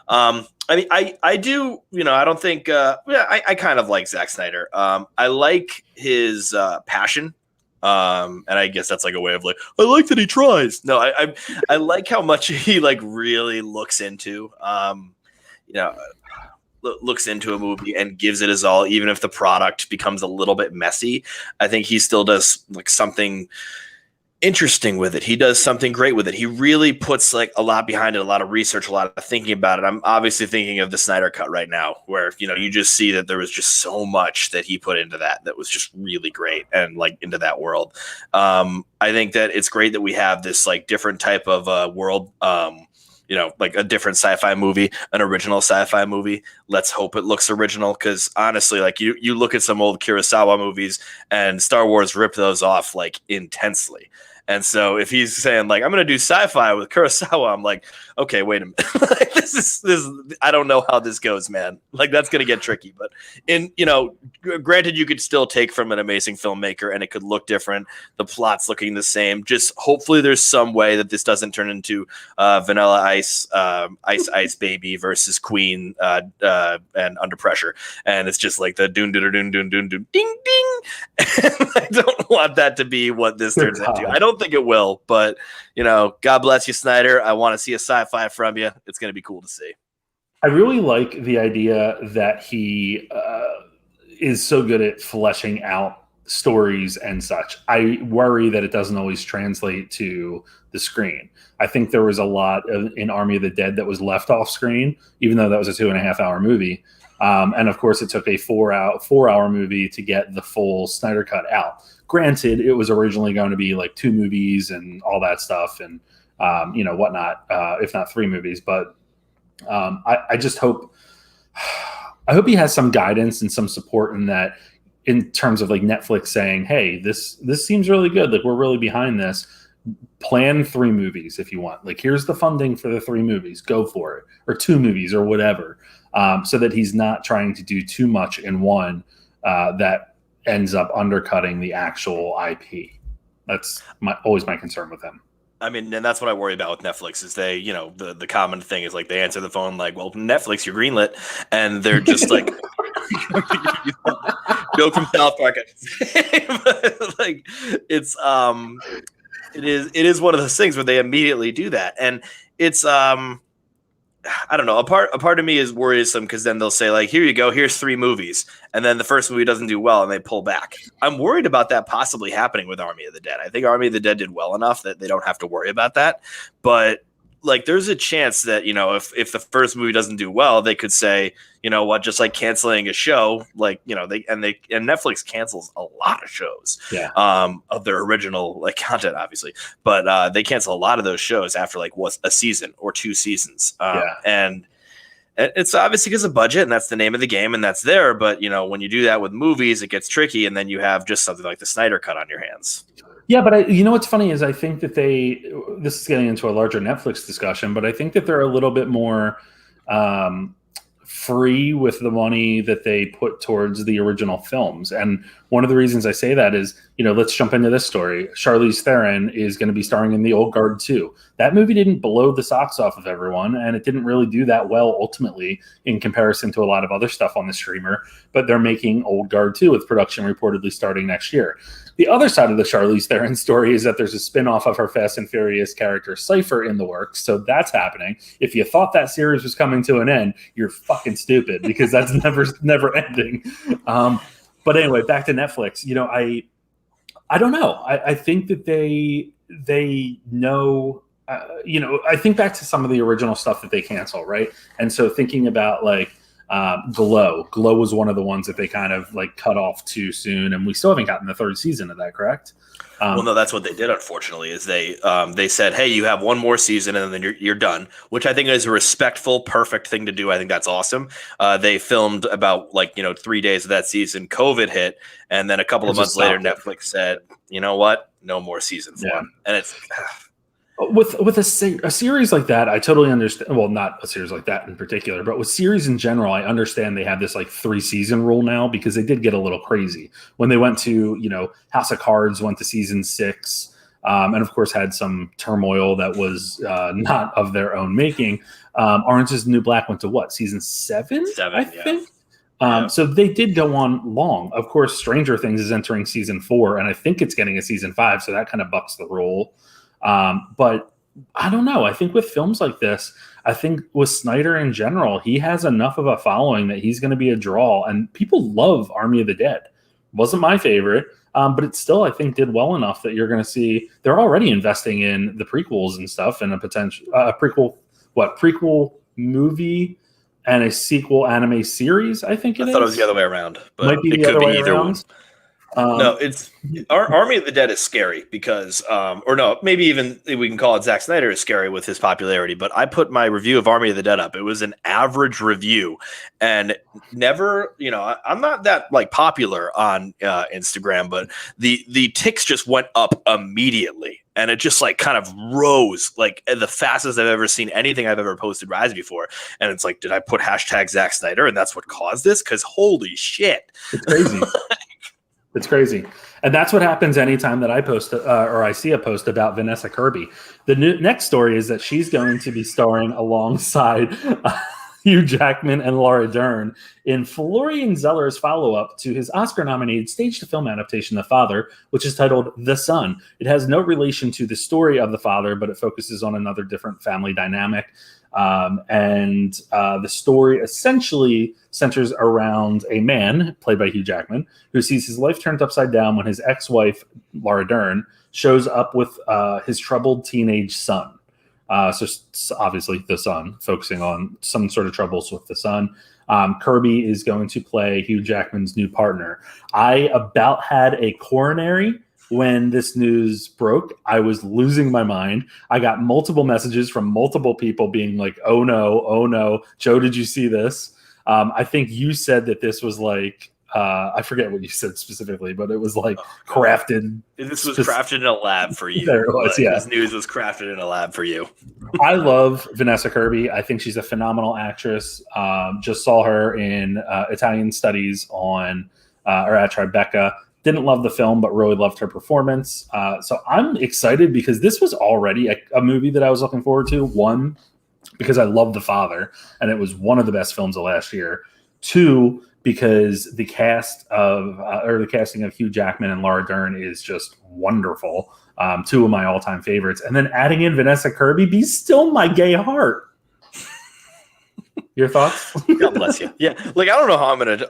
I mean, I do, I don't think, I kind of like Zack Snyder. I like his passion. And I guess that's like a way of like, I like that he tries. No, I like how much he like really looks into, looks into a movie and gives it his all, even if the product becomes a little bit messy. I think he still does like something interesting with it. He does something great with it. He really puts like a lot behind it, a lot of research, a lot of thinking about it. I'm obviously thinking of the Snyder Cut right now, where you just see that there was just so much that he put into that was just really great and like into that world. I think that it's great that we have this like different type of world. Like a different sci-fi movie, an original sci-fi movie. Let's hope it looks original, because honestly, like you look at some old Kurosawa movies and Star Wars ripped those off like intensely. And so if he's saying like, I'm going to do sci-fi with Kurosawa, I'm like, okay, wait a minute. Like, this is, I don't know how this goes, man. Like, that's going to get tricky. But granted, you could still take from an amazing filmmaker and it could look different. The plot's looking the same. Just hopefully there's some way that this doesn't turn into Vanilla Ice, Ice Baby versus Queen and Under Pressure. And it's just like the doon doon doon doon doon doon ding ding. I don't want that to be what this turns into. I don't think it will, but God bless you, Snyder. I want to see a sci-fi from you. It's going to be cool to see. I really like the idea that he is so good at fleshing out stories and such. I worry that it doesn't always translate to the screen. I think there was a lot in Army of the Dead that was left off screen, even though that was a 2.5 hour movie. And of course, it took a 4 hour movie to get the full Snyder Cut out. Granted, it was originally going to be like 2 movies and all that stuff and, whatnot, if not 3 movies. But I just hope he has some guidance and some support in that, in terms of like Netflix saying, hey, this seems really good. Like, we're really behind this. Plan 3 movies if you want. Like, here's the funding for the 3 movies. Go for it. Or 2 movies or whatever. So that he's not trying to do too much in one that ends up undercutting the actual IP. That's always my concern with him. I mean, and that's what I worry about with Netflix is they, the common thing is like they answer the phone like, well, Netflix, you're greenlit. And they're just like, joke from South Park. Like, it's, it is one of those things where they immediately do that. And it's, I don't know. A part of me is worrisome because then they'll say like, here you go, here's 3 movies. And then the first movie doesn't do well and they pull back. I'm worried about that possibly happening with Army of the Dead. I think Army of the Dead did well enough that they don't have to worry about that. But like, there's a chance that, if the first movie doesn't do well, they could say, you know what, just like canceling a show, like, and Netflix cancels a lot of shows of their original like content, obviously, but they cancel a lot of those shows after like a season or 2 seasons. And it's obviously because of budget, and that's the name of the game, and that's there. But, when you do that with movies, it gets tricky, and then you have just something like the Snyder Cut on your hands. Yeah, but what's funny is I think that this is getting into a larger Netflix discussion, but I think that they're a little bit more free with the money that they put towards the original films. And one of the reasons I say that is, let's jump into this story. Charlize Theron is going to be starring in The Old Guard 2. That movie didn't blow the socks off of everyone, and it didn't really do that well ultimately in comparison to a lot of other stuff on the streamer, but they're making Old Guard 2 with production reportedly starting next year. The other side of the Charlize Theron story is that there's a spin-off of her Fast and Furious character Cypher in the works, so that's happening. If you thought that series was coming to an end, you're fucking stupid, because that's never ending. But anyway, back to Netflix. I don't know. I think that they know. I think back to some of the original stuff that they cancel, right? And so thinking about like Glow was one of the ones that they kind of like cut off too soon, and we still haven't gotten the 3rd season of that, correct? Well, no, that's what they did, unfortunately, is they said, hey, you have 1 more season and then you're done, which I think is a respectful, perfect thing to do. I think that's awesome. They filmed about 3 days of that season. COVID hit, and then a couple of months later, Netflix said, you know what? No more season 4. And it's... With a series like that, I totally understand. Well, not a series like that in particular, but with series in general, I understand they have this like 3-season rule now, because they did get a little crazy when they went to, House of Cards went to season 6, and of course had some turmoil that was not of their own making. Orange is the New Black went to what, season 7? I think. So they did go on long. Of course, Stranger Things is entering season 4, and I think it's getting a season 5, so that kind of bucks the rule. But I don't know. I think with films like this, I think with Snyder in general, he has enough of a following that he's going to be a draw, and people love Army of the Dead. Wasn't my favorite. But it still, I think, did well enough that you're going to see they're already investing in the prequels and stuff, and a potential prequel movie and a sequel anime series. I think I thought it was the other way around, but Might be it the could other be way either around. one. No, it's Army of the Dead is scary because, or no, maybe even we can call it Zack Snyder is scary with his popularity. But I put my review of Army of the Dead up. It was an average review, and never, I'm not that like popular on Instagram, but the ticks just went up immediately, and it just like kind of rose like the fastest I've ever seen anything I've ever posted rise before. And it's like, did I put hashtag Zack Snyder, and that's what caused this? Because holy shit, it's crazy. It's crazy. And that's what happens anytime that I post or I see a post about Vanessa Kirby. The next story is that she's going to be starring alongside Hugh Jackman and Laura Dern in Florian Zeller's follow-up to his Oscar-nominated stage-to-film adaptation, The Father, which is titled The Son. It has no relation to the story of the father, but it focuses on another different family dynamic. And the story essentially centers around a man, played by Hugh Jackman, who sees his life turned upside down when his ex-wife, Laura Dern, shows up with his troubled teenage son. So obviously the son, focusing on some sort of troubles with the son. Kirby is going to play Hugh Jackman's new partner. I about had a coronary when this news broke. I was losing my mind. I got multiple messages from multiple people being like, oh no, Joe, did you see this? I think you said that this was like, I forget what you said specifically, but it was like crafted. This was crafted in a lab for you. There it was, yeah. This news was crafted in a lab for you. I love Vanessa Kirby. I think she's a phenomenal actress. Just saw her in Italian Studies or at Tribeca. Didn't love the film, but really loved her performance. So I'm excited because this was already a movie that I was looking forward to. One, because I love The Father, and it was one of the best films of last year. Two, because the casting of Hugh Jackman and Laura Dern is just wonderful. Two of my all-time favorites. And then adding in Vanessa Kirby, be still my gay heart. Your thoughts? God bless you. Yeah, like I don't know how I'm gonna.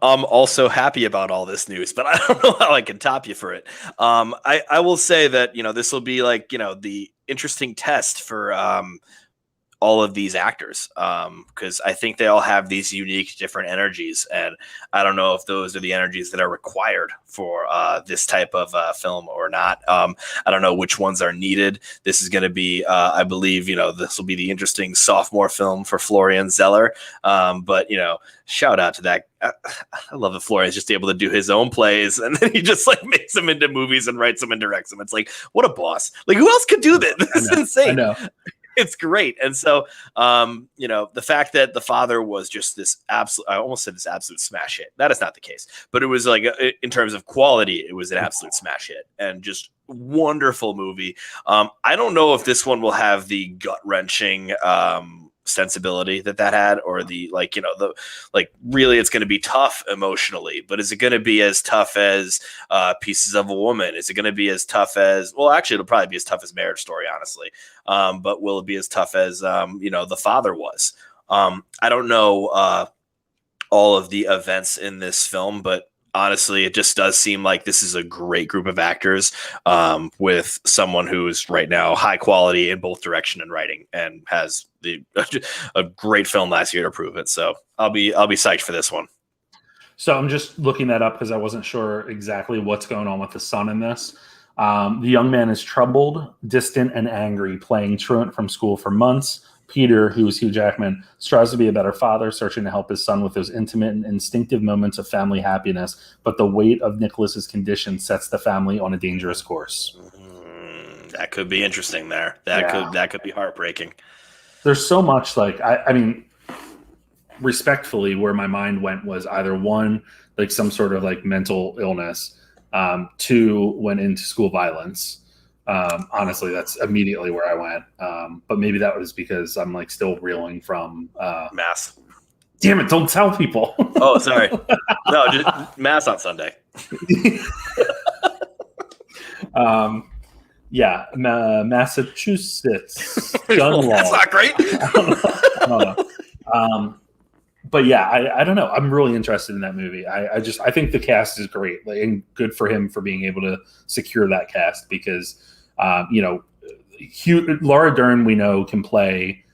I'm also happy about all this news, but I don't know how I can top you for it. I will say that this will be like the interesting test for all of these actors, because I think they all have these unique different energies, and I don't know if those are the energies that are required for this type of film or not. I don't know which ones are needed. This is going to be, I believe, this will be the interesting sophomore film for Florian Zeller. But shout out to that. I love that Florian's just able to do his own plays, and then he just like makes them into movies and writes them and directs them. It's like, what a boss! Like, who else could do this? This is insane. I know. It's great. And so, the fact that The Father was just this absolute, I almost said this absolute smash hit. That is not the case, but it was like, in terms of quality, it was an absolute smash hit and just wonderful movie. I don't know if this one will have the gut wrenching, sensibility that had, or the really it's going to be tough emotionally, but is it going to be as tough as Pieces of a Woman? Is it going to be as tough as, well, actually it'll probably be as tough as Marriage Story, honestly, but will it be as tough as The Father was? I don't know all of the events in this film, but honestly, it just does seem like this is a great group of actors, with someone who's right now high quality in both direction and writing, and has a great film last year to prove it. So I'll be psyched for this one. So I'm just looking that up because I wasn't sure exactly what's going on with the son in this. The young man is troubled, distant, and angry, playing truant from school for months. Peter, who is Hugh Jackman, strives to be a better father, searching to help his son with those intimate and instinctive moments of family happiness. But the weight of Nicholas's condition sets the family on a dangerous course. That could be interesting there. That could be heartbreaking. There's so much, like, I mean, respectfully, where my mind went was either one, like some sort of like mental illness, two, went into school violence. Honestly, that's immediately where I went. But maybe that was because I'm like still reeling from Mass. Damn it! Don't tell people. Oh, sorry. No, just Mass on Sunday. Massachusetts gun law. That's not great. I don't know. but yeah, I don't know. I'm really interested in that movie. I think the cast is great, like, and good for him for being able to secure that cast because, Laura Dern we know can play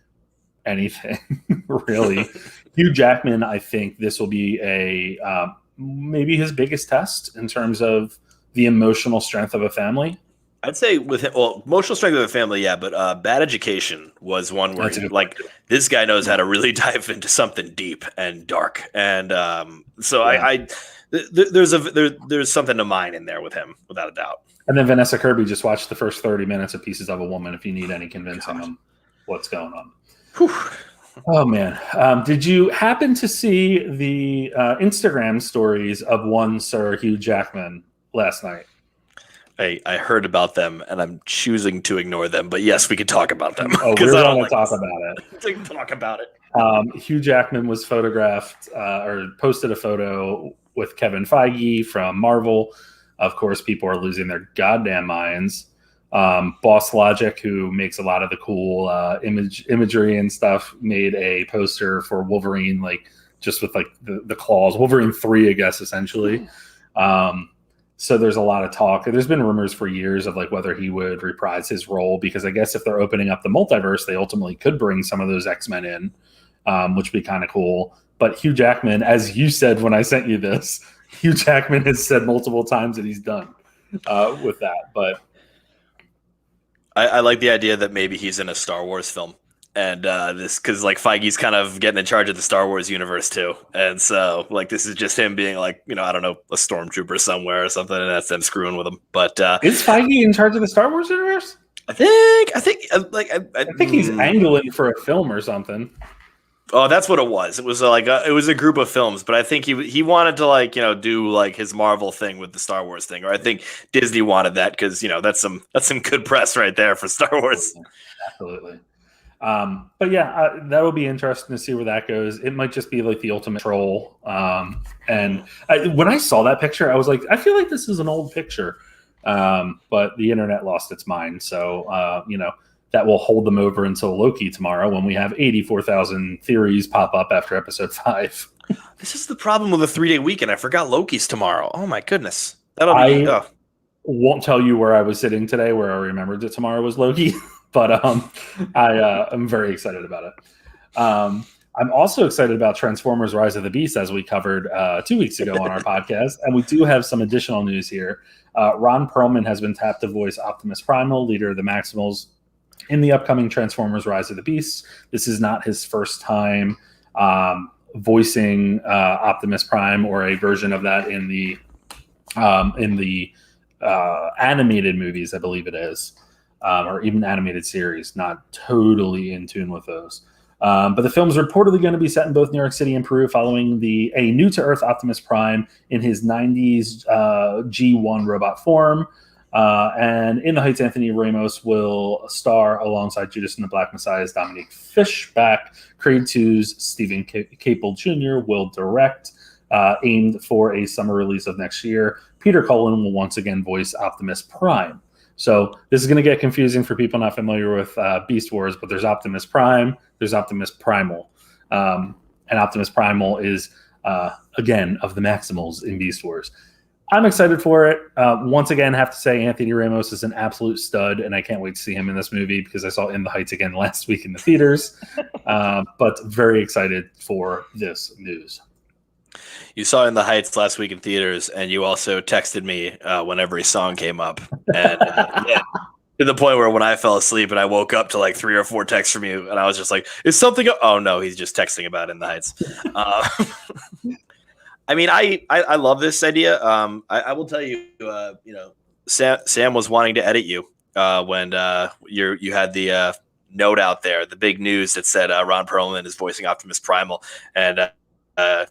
anything really. Hugh Jackman, I think this will be maybe his biggest test in terms of the emotional strength of a family. I'd say with him, well, emotional strength of a family, yeah, but Bad Education was one where this guy knows how to really dive into something deep and dark, and there's something to mine in there with him, without a doubt. And then Vanessa Kirby just watched the first 30 minutes of Pieces of a Woman if you need any convincing them what's going on. Whew. Oh, man. Did you happen to see the Instagram stories of one Sir Hugh Jackman last night? I heard about them, and I'm choosing to ignore them. But yes, we can talk about them. Oh, we're going to talk about it. Talk about it. Hugh Jackman was photographed or posted a photo with Kevin Feige from Marvel. Of course, people are losing their goddamn minds. Boss Logic, who makes a lot of the cool imagery and stuff, made a poster for Wolverine, like just with like the claws. Wolverine 3, I guess, essentially. So there's a lot of talk. There's been rumors for years of like whether he would reprise his role, because I guess if they're opening up the multiverse, they ultimately could bring some of those X-Men in, which would be kind of cool. But Hugh Jackman, as you said when I sent you this, Hugh Jackman has said multiple times that he's done with that. But I like the idea that maybe he's in a Star Wars film. And this, because like Feige's kind of getting in charge of the Star Wars universe too, and so like this is just him being like, I don't know, a stormtrooper somewhere or something, and that's them screwing with him. But is Feige in charge of the Star Wars universe? I think he's angling for a film or something. Oh, that's what it was. It was it was a group of films, but I think he wanted to do like his Marvel thing with the Star Wars thing, or I think Disney wanted that because that's some good press right there for Star Wars. Absolutely. But yeah, that will be interesting to see where that goes. It might just be like the ultimate troll. When I saw that picture, I was like, I feel like this is an old picture. But the internet lost its mind. So, that will hold them over until Loki tomorrow when we have 84,000 theories pop up after episode 5. This is the problem with a 3-day weekend. I forgot Loki's tomorrow. Oh my goodness. I won't tell you where I was sitting today, where I remembered that tomorrow was Loki. But I'm very excited about it. I'm also excited about Transformers Rise of the Beast, as we covered 2 weeks ago on our podcast. And we do have some additional news here. Ron Perlman has been tapped to voice Optimus Primal, leader of the Maximals, in the upcoming Transformers Rise of the Beast. This is not his first time voicing Optimus Prime or a version of that in the animated movies, I believe it is. Or even animated series, not totally in tune with those. But the film's reportedly going to be set in both New York City and Peru, following a new-to-Earth Optimus Prime in his 90s G1 robot form. And in the Heights, Anthony Ramos will star alongside Judas and the Black Messiah's Dominique Fishback. Creed 2's Stephen Capel Jr. will direct, aimed for a summer release of next year. Peter Cullen will once again voice Optimus Prime. So this is going to get confusing for people not familiar with Beast Wars, but there's Optimus Prime, there's Optimus Primal. And Optimus Primal is, again, of the Maximals in Beast Wars. I'm excited for it. Once again, have to say Anthony Ramos is an absolute stud, and I can't wait to see him in this movie because I saw In the Heights again last week in the theaters. But very excited for this news. You saw In the Heights last week in theaters, and you also texted me when every song came up. And to the point where when I fell asleep and I woke up to like 3 or 4 texts from you, and I was just like, is something oh no, he's just texting about In the Heights. I mean, I love this idea. I will tell you, Sam was wanting to edit you when you had the note out there, the big news that said Ron Perlman is voicing Optimus Primal, and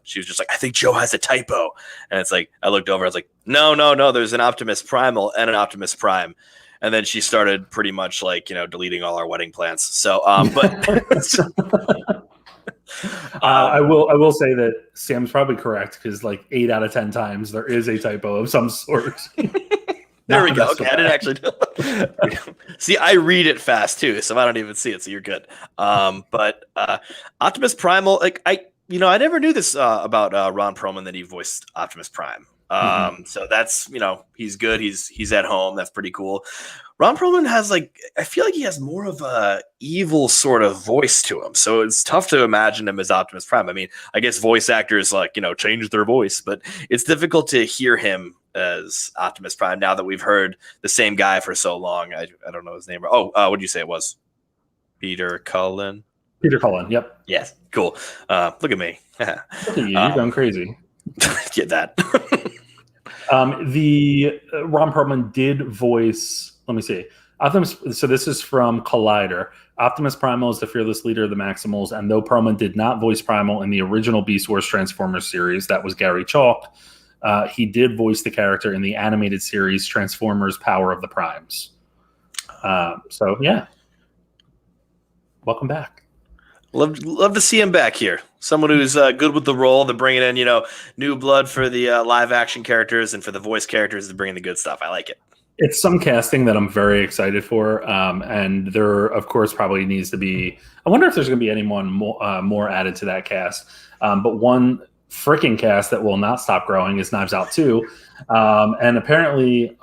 she was just like, I think Joe has a typo. And it's like, I looked over, I was like, no, there's an Optimus Primal and an Optimus Prime. And then she started pretty much like, deleting all our wedding plans. So, I will say that Sam's probably correct, because like 8 out of 10 times there is a typo of some sort. There we go. Okay, I didn't actually see. I read it fast too, so I don't even see it. So you're good. But Optimus Primal, like I never knew this about Ron Perlman, that he voiced Optimus Prime. So that's, he's good. He's at home. That's pretty cool. Ron Perlman has I feel like he has more of a evil sort of voice to him. So it's tough to imagine him as Optimus Prime. I mean, I guess voice actors change their voice, but it's difficult to hear him as Optimus Prime now that we've heard the same guy for so long. I don't know his name. Oh, what did you say it was? Peter Cullen. Peter Cullen. Yep. Yes. Cool. Look at me. Look at you. You're going crazy. Get that. The Ron Perlman did voice. Let me see. Optimus. So this is from Collider. Optimus Primal is the fearless leader of the Maximals, and though Perlman did not voice Primal in the original Beast Wars Transformers series, that was Gary Chalk. He did voice the character in the animated series Transformers: Power of the Primes. So yeah, welcome back. Love to see him back here. Someone who's good with the role. They're bringing in, new blood for the live action characters, and for the voice characters, they're bringing the good stuff. I like it. It's some casting that I'm very excited for, and there, of course, probably needs to be. I wonder if there's going to be anyone more added to that cast. But one freaking cast that will not stop growing is Knives Out 2, and apparently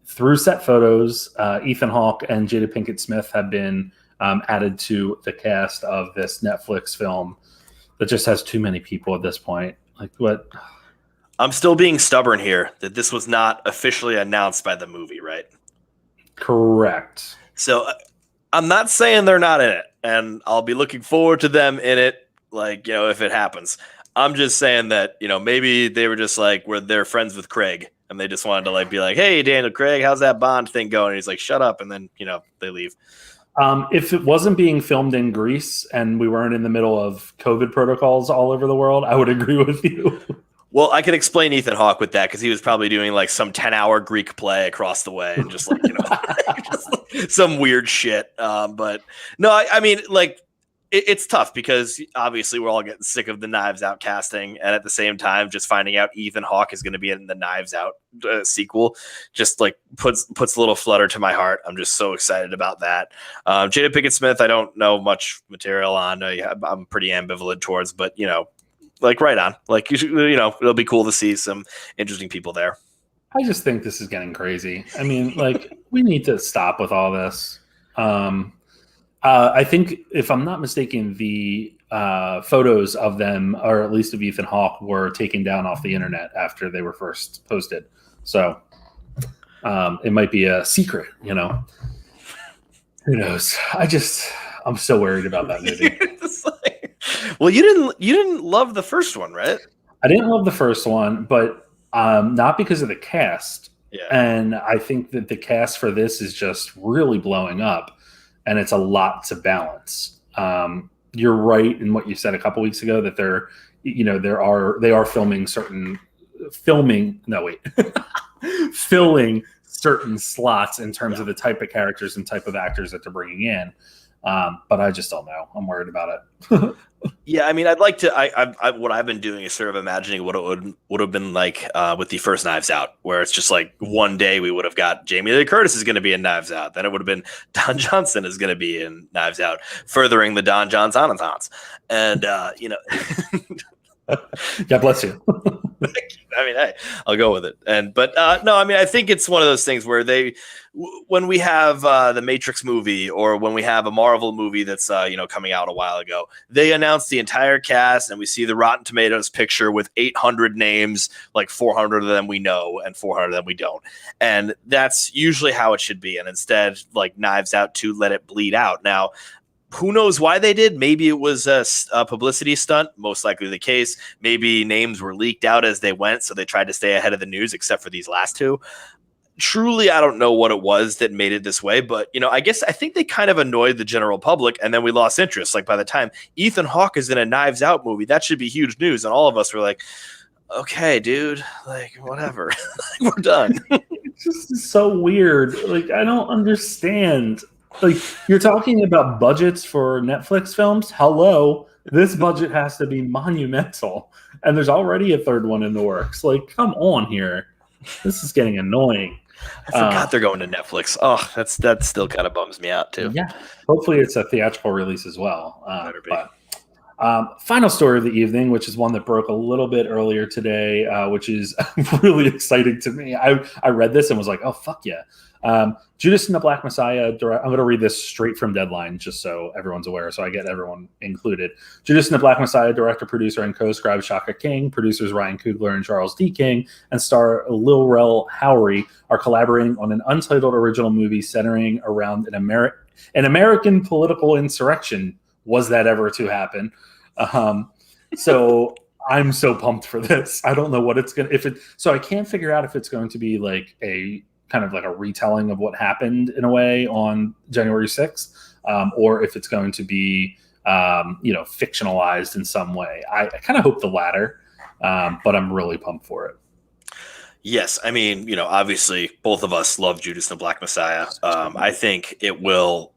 through set photos, Ethan Hawke and Jada Pinkett Smith have been added to the cast of this Netflix film that just has too many people at this point. Like what? I'm still being stubborn here that this was not officially announced by the movie, right? Correct. So I'm not saying they're not in it, and I'll be looking forward to them in it, if it happens. I'm just saying that, maybe they were just they're friends with Craig, and they just wanted to be like, hey, Daniel Craig, how's that Bond thing going? And he's like, shut up. And then, they leave. If it wasn't being filmed in Greece and we weren't in the middle of COVID protocols all over the world, I would agree with you. Well, I can explain Ethan Hawke with that because he was probably doing some 10-hour Greek play across the way and just just some weird shit. But no, I mean, it's tough because obviously we're all getting sick of the Knives Out casting, and at the same time, just finding out Ethan Hawke is going to be in the Knives Out sequel just puts a little flutter to my heart. I'm just so excited about that. Jada Pinkett Smith, I don't know much material on. I'm pretty ambivalent towards, but right on. It'll be cool to see some interesting people there. I just think this is getting crazy. I mean, we need to stop with all this. I think, if I'm not mistaken, the photos of them, or at least of Ethan Hawke, were taken down off the internet after they were first posted. So it might be a secret, Who knows? I'm so worried about that movie. Well, you didn't love the first one, right? I didn't love the first one, but not because of the cast. Yeah. And I think that the cast for this is just really blowing up, and it's a lot to balance. You're right in what you said a couple weeks ago that they are filling certain slots in terms of the type of characters and type of actors that they're bringing in. But I just don't know. I'm worried about it. Yeah, I mean, I'd like to. What I've been doing is sort of imagining what it would have been like with the first Knives Out, where it's just one day we would have got Jamie Lee Curtis is going to be in Knives Out, then it would have been Don Johnson is going to be in Knives Out, furthering the Don Johnson's, and God bless you. I mean, hey, I'll go with it. But no, I mean, I think it's one of those things where when we have the Matrix movie, or when we have a Marvel movie that's coming out a while ago, they announce the entire cast, and we see the Rotten Tomatoes picture with 800 names, 400 of them we know and 400 of them we don't, and that's usually how it should be. And instead, Knives Out 2 let it bleed out. Now, who knows why they did? Maybe it was a publicity stunt, most likely the case. Maybe names were leaked out as they went, so they tried to stay ahead of the news, except for these last two. Truly, I don't know what it was that made it this way, but I think they kind of annoyed the general public, and then we lost interest. By the time Ethan Hawke is in a Knives Out movie, that should be huge news, and all of us were like, okay, dude, whatever. We're done. It's just so weird. I don't understand. You're talking about budgets for Netflix films? Hello, this budget has to be monumental, and there's already a third one in the works. Come on here. This is getting annoying. I forgot they're going to Netflix. Oh, that still kind of bums me out too. Yeah, hopefully it's a theatrical release as well. Better be. But Final story of the evening, which is one that broke a little bit earlier today, which is really exciting to me. I read this and was like, oh, fuck yeah. Judas and the Black Messiah. I'm going to read this straight from Deadline just so everyone's aware, so I get everyone included. Judas and the Black Messiah, director, producer, and co-scribe Shaka King, producers Ryan Coogler and Charles D. King, and star Lil Rel Howery are collaborating on an untitled original movie centering around an American political insurrection. Was that ever to happen? So I'm so pumped for this. I don't know what it's going to, so I can't figure out if it's going to be like a kind of like a retelling of what happened in a way on January 6th, or if it's going to be, fictionalized in some way. I kind of hope the latter, but I'm really pumped for it. Yes, I mean, obviously both of us love Judas and the Black Messiah. I think it will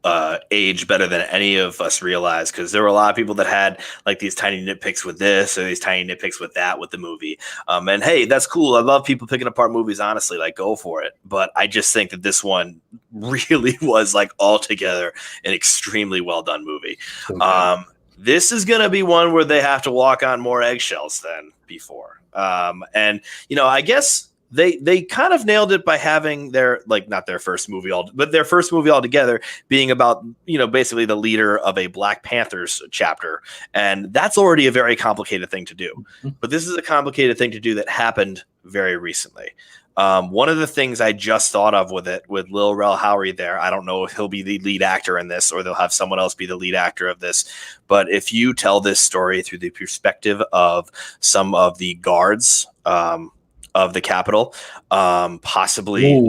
age better than any of us realize, because there were a lot of people that had like these tiny nitpicks with this or these tiny nitpicks with that with the movie. And hey, that's cool. I love people picking apart movies, honestly, like go for it. But I just think that this one really was like altogether an extremely well done movie. Okay. This is going to be one where they have to walk on more eggshells than before. And, I guess they kind of nailed it by having their, like, not their first movie, but their first movie altogether being about, basically the leader of a Black Panthers chapter. And that's already a very complicated thing to do. But this is a complicated thing to do that happened very recently. One of the things I just thought of with Lil Rel Howery there, I don't know if he'll be the lead actor in this or they'll have someone else be the lead actor of this. But if you tell this story through the perspective of some of the guards, of the Capitol, possibly.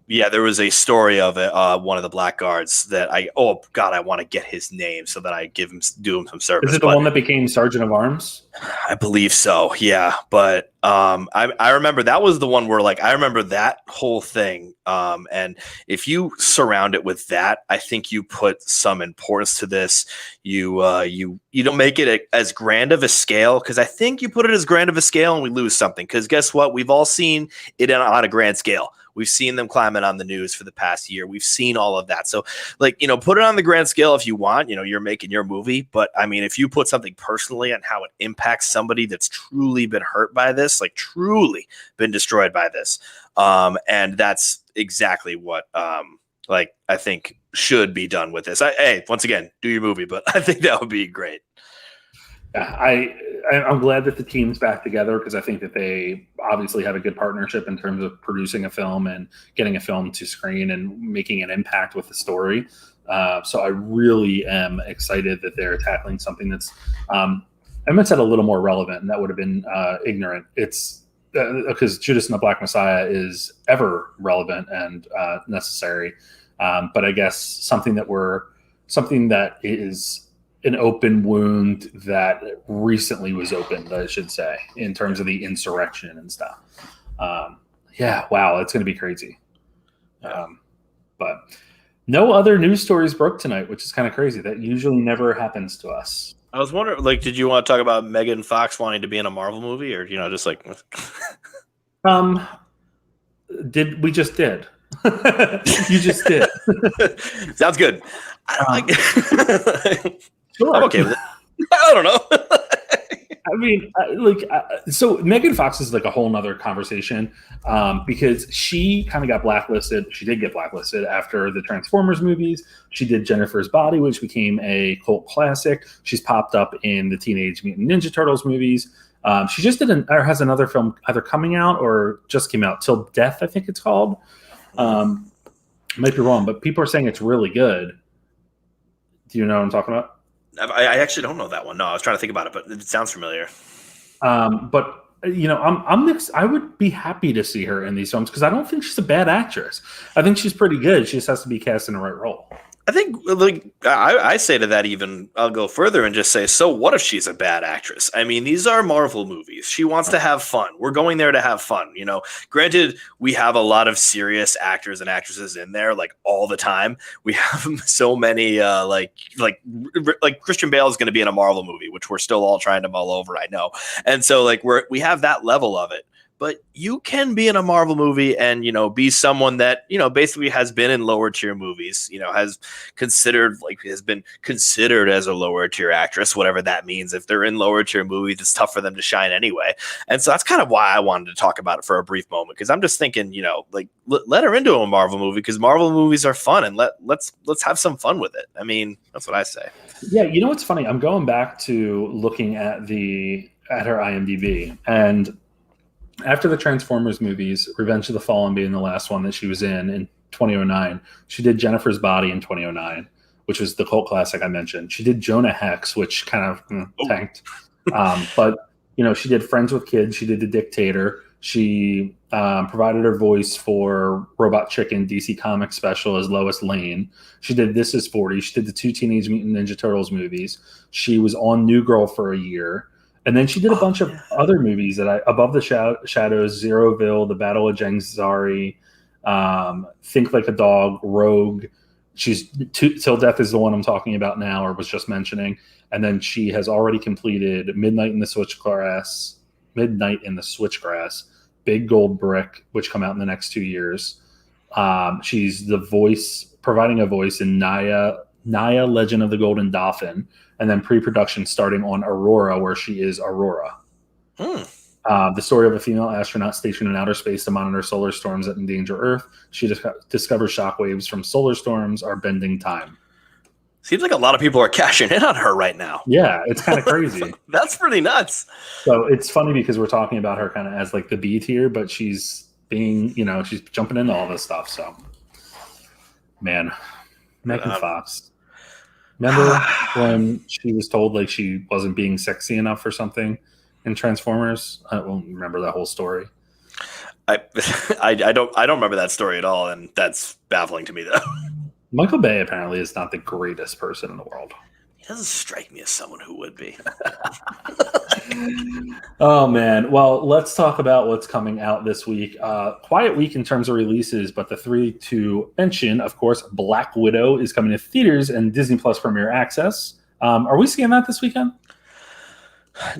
There was a story of it. One of the black guards that I want to get his name so that I do him some service. Is it the one that became Sergeant of Arms? I believe so. Yeah. But I remember that was the one where, like, I remember that whole thing. And if you surround it with that, I think you put some importance to this. You don't make it as grand of a scale, because I think you put it as grand of a scale and we lose something. Because guess what? We've all seen it on a grand scale. We've seen them climbing on the news for the past year. We've seen all of that. So, like, put it on the grand scale if you want. You're making your movie. But, I mean, if you put something personally on how it impacts somebody that's truly been hurt by this, like truly been destroyed by this, and that's exactly what, I think should be done with this. Hey, once again, do your movie, but I think that would be great. Yeah, I'm glad that the team's back together, because I think that they obviously have a good partnership in terms of producing a film and getting a film to screen and making an impact with the story. So I really am excited that they're tackling something that's, I meant said a little more relevant, and that would have been ignorant. It's because Judas and the Black Messiah is ever relevant and necessary. But I guess something that is an open wound that recently was opened, I should say, in terms of the insurrection and stuff. Wow, it's going to be crazy. But no other news stories broke tonight, which is kind of crazy. That usually never happens to us. I was wondering, like, did you want to talk about Megan Fox wanting to be in a Marvel movie, or just like? We just did. You just did. Sounds good. Sure. I'm okay with it. I don't know. I mean, so Megan Fox is like a whole nother conversation, because she kind of got blacklisted. She did get blacklisted after the Transformers movies. She did Jennifer's Body, which became a cult classic. She's popped up in the Teenage Mutant Ninja Turtles movies. She just has another film either coming out or just came out, Till Death, I think it's called. Might be wrong, but people are saying it's really good. Do you know what I'm talking about? I actually don't know that one. No, I was trying to think about it, but it sounds familiar. But I'm mixed. I would be happy to see her in these films, because I don't think she's a bad actress. I think she's pretty good. She just has to be cast in the right role. I think, like, I say to that, even I'll go further and just say, so what if she's a bad actress? I mean, these are Marvel movies. She wants to have fun. We're going there to have fun. Granted, we have a lot of serious actors and actresses in there, like, all the time. We have so many, like Christian Bale is going to be in a Marvel movie, which we're still all trying to mull over, I know. And so, like, we have that level of it. but you can be in a Marvel movie and, be someone that, basically has been in lower tier movies, has been considered as a lower tier actress, whatever that means. If they're in lower tier movies, it's tough for them to shine anyway. And so that's kind of why I wanted to talk about it for a brief moment, because I'm just thinking, let her into a Marvel movie, because Marvel movies are fun, and let's have some fun with it. I mean, that's what I say. Yeah, what's funny? I'm going back to looking at her IMDb, and after the Transformers movies, Revenge of the Fallen being the last one that she was in 2009, she did Jennifer's Body in 2009, which was the cult classic I mentioned. She did Jonah Hex, which kind of tanked. But, she did Friends with Kids. She did The Dictator. She provided her voice for Robot Chicken DC Comics special as Lois Lane. She did This Is 40. She did the 2 Teenage Mutant Ninja Turtles movies. She was on New Girl for a year. And then she did a bunch of other movies Above the Shadows, Zeroville, The Battle of Jangzari, Think Like a Dog, Rogue. She's Till Death is the one I'm talking about now, or was just mentioning. And then she has already completed Midnight in the Switchgrass, Big Gold Brick, which come out in the next 2 years. She's providing a voice in Naya, Legend of the Golden Dolphin, and then pre-production starting on Aurora, where she is Aurora. The story of a female astronaut stationed in outer space to monitor solar storms that endanger Earth. She discovers shockwaves from solar storms are bending time. Seems like a lot of people are cashing in on her right now. Yeah, it's kind of crazy. That's pretty nuts. So it's funny because we're talking about her kind of as like the B tier, but she's being, she's jumping into all this stuff. So, man, Megan Fox. Remember when she was told like she wasn't being sexy enough or something in Transformers? I won't remember that whole story. I don't remember that story at all, and that's baffling to me though. Michael Bay apparently is not the greatest person in the world. He doesn't strike me as someone who would be. Oh, man. Well, let's talk about what's coming out this week. Quiet week in terms of releases, but the 3 to mention, of course, Black Widow is coming to theaters and Disney Plus Premier Access. Are we seeing that this weekend?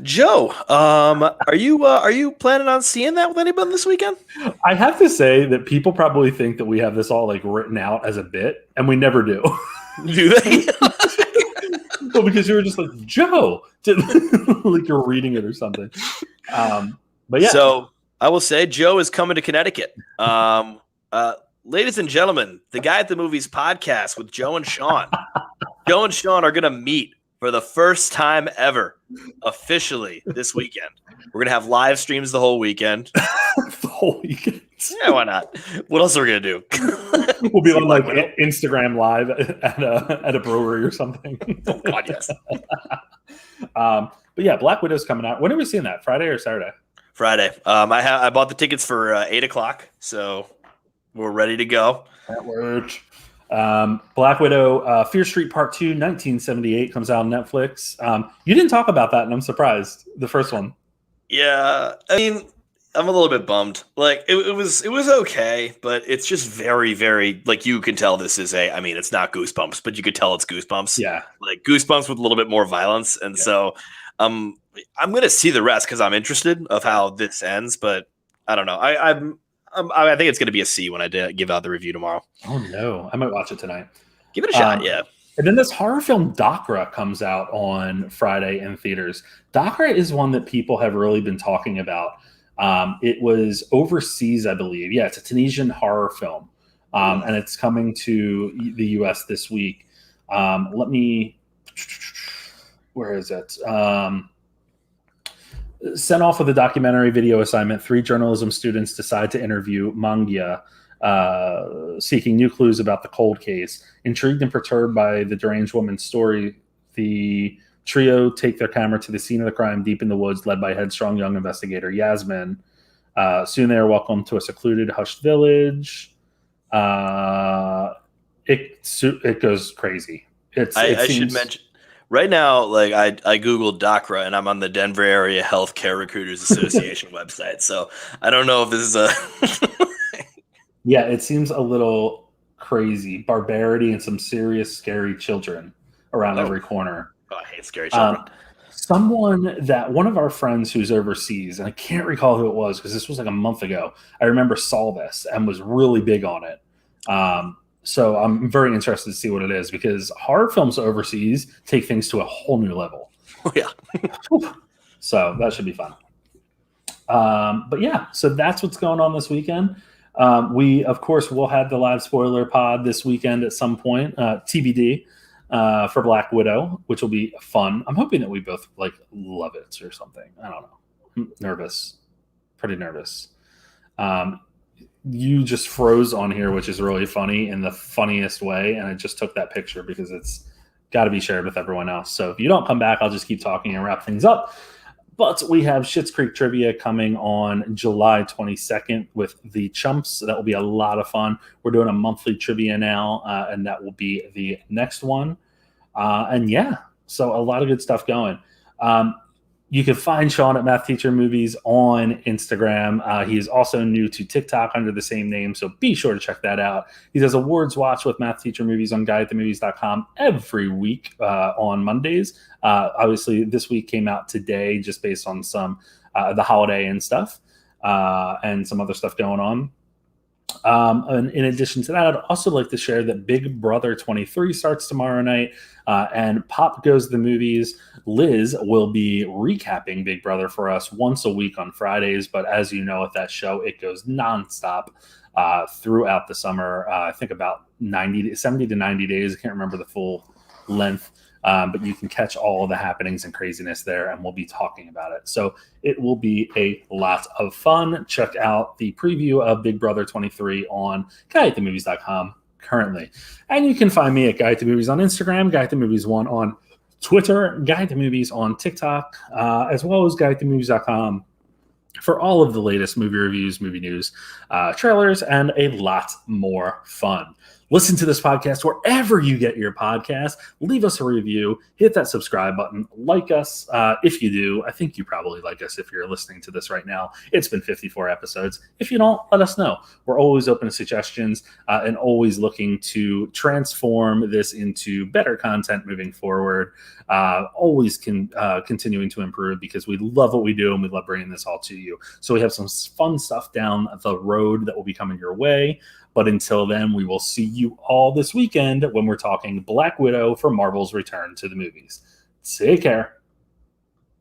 Joe, are you planning on seeing that with anybody this weekend? I have to say that people probably think that we have this all like written out as a bit, and we never do. Do they? Well, because you were just like, Joe, like you're reading it or something. But yeah. So I will say Joe is coming to Connecticut. Ladies and gentlemen, the Guy at the Movies podcast with Joe and Sean. Joe and Sean are going to meet for the first time ever, officially, this weekend. We're going to have live streams the whole weekend. The whole weekend? Yeah, why not? What else are we going to do? We'll be on like Instagram Live at a brewery or something. Oh, God, yes. But yeah, Black Widow's coming out. When are we seeing that? Friday or Saturday? Friday. I bought the tickets for 8 o'clock, so we're ready to go. That works. Black Widow, Fear Street Part 2, 1978 comes out on Netflix. You didn't talk about that, and I'm surprised. The first one. Yeah, I mean, I'm a little bit bummed. Like it was okay, but it's just very, very like you can tell this is it's not Goosebumps, but you could tell it's Goosebumps. Yeah, like Goosebumps with a little bit more violence, and so I'm gonna see the rest because I'm interested of how this ends, but I don't know. I think it's gonna be a C when I give out the review tomorrow. Oh no, I might watch it tonight. Give it a shot, yeah. And then this horror film Dakra comes out on Friday in theaters. Dakra is one that people have really been talking about. It was overseas, I believe. Yeah, it's a Tunisian horror film, and it's coming to the U.S. this week. Where is it? Sent off with a documentary video assignment, 3 journalism students decide to interview Mangia, seeking new clues about the cold case. Intrigued and perturbed by the deranged woman's story, the trio take their camera to the scene of the crime deep in the woods, led by headstrong young investigator Yasmin. Soon they are welcomed to a secluded, hushed village. It goes crazy. I should mention right now, like I googled Dakra and I'm on the Denver Area Healthcare Recruiters Association website. So I don't know if this is a. Yeah, it seems a little crazy. Barbarity and some serious, scary children around every corner. Oh, I hate scary children. One of our friends who's overseas, and I can't recall who it was because this was like a month ago. I remember saw this and was really big on it. So I'm very interested to see what it is because horror films overseas take things to a whole new level. Oh, yeah. So that should be fun. But yeah, so that's what's going on this weekend. We, of course, will have the live spoiler pod this weekend at some point, TBD, for Black Widow, which will be fun. I'm hoping that we both love it or something. I don't know. I'm nervous, pretty nervous. You just froze on here, which is really funny in the funniest way. And I just took that picture because it's got to be shared with everyone else. So if you don't come back, I'll just keep talking and wrap things up. But we have Schitt's Creek trivia coming on July 22nd with the Chumps. That will be a lot of fun. We're doing a monthly trivia now, and that will be the next one. And yeah, so a lot of good stuff going. You can find Sean at Math Teacher Movies on Instagram. He is also new to TikTok under the same name, so be sure to check that out. He does Awards Watch with Math Teacher Movies on GuyAtTheMovies.com every week on Mondays. Obviously, this week came out today just based on some the holiday and stuff and some other stuff going on. And in addition to that, I'd also like to share that Big Brother 23 starts tomorrow night, and Pop Goes to the Movies. Liz will be recapping Big Brother for us once a week on Fridays, but as you know, at that show, it goes nonstop throughout the summer. I think about 70 to 90 days. I can't remember the full length. But you can catch all of the happenings and craziness there, and we'll be talking about it. So it will be a lot of fun. Check out the preview of Big Brother 23 on GuyAtTheMovies.com currently. And you can find me at Guy at the Movies on Instagram, Guy at the Movies 1 on Twitter, Guy at the Movies on TikTok, as well as GuyAtTheMovies.com for all of the latest movie reviews, movie news, trailers, and a lot more fun. Listen to this podcast wherever you get your podcast. Leave us a review. Hit that subscribe button. Like us if you do. I think you probably like us if you're listening to this right now. It's been 54 episodes. If you don't, let us know. We're always open to suggestions and always looking to transform this into better content moving forward. Always continuing to improve because we love what we do and we love bringing this all to you. So we have some fun stuff down the road that will be coming your way. But until then, we will see you all this weekend when we're talking Black Widow for Marvel's return to the movies. Take care.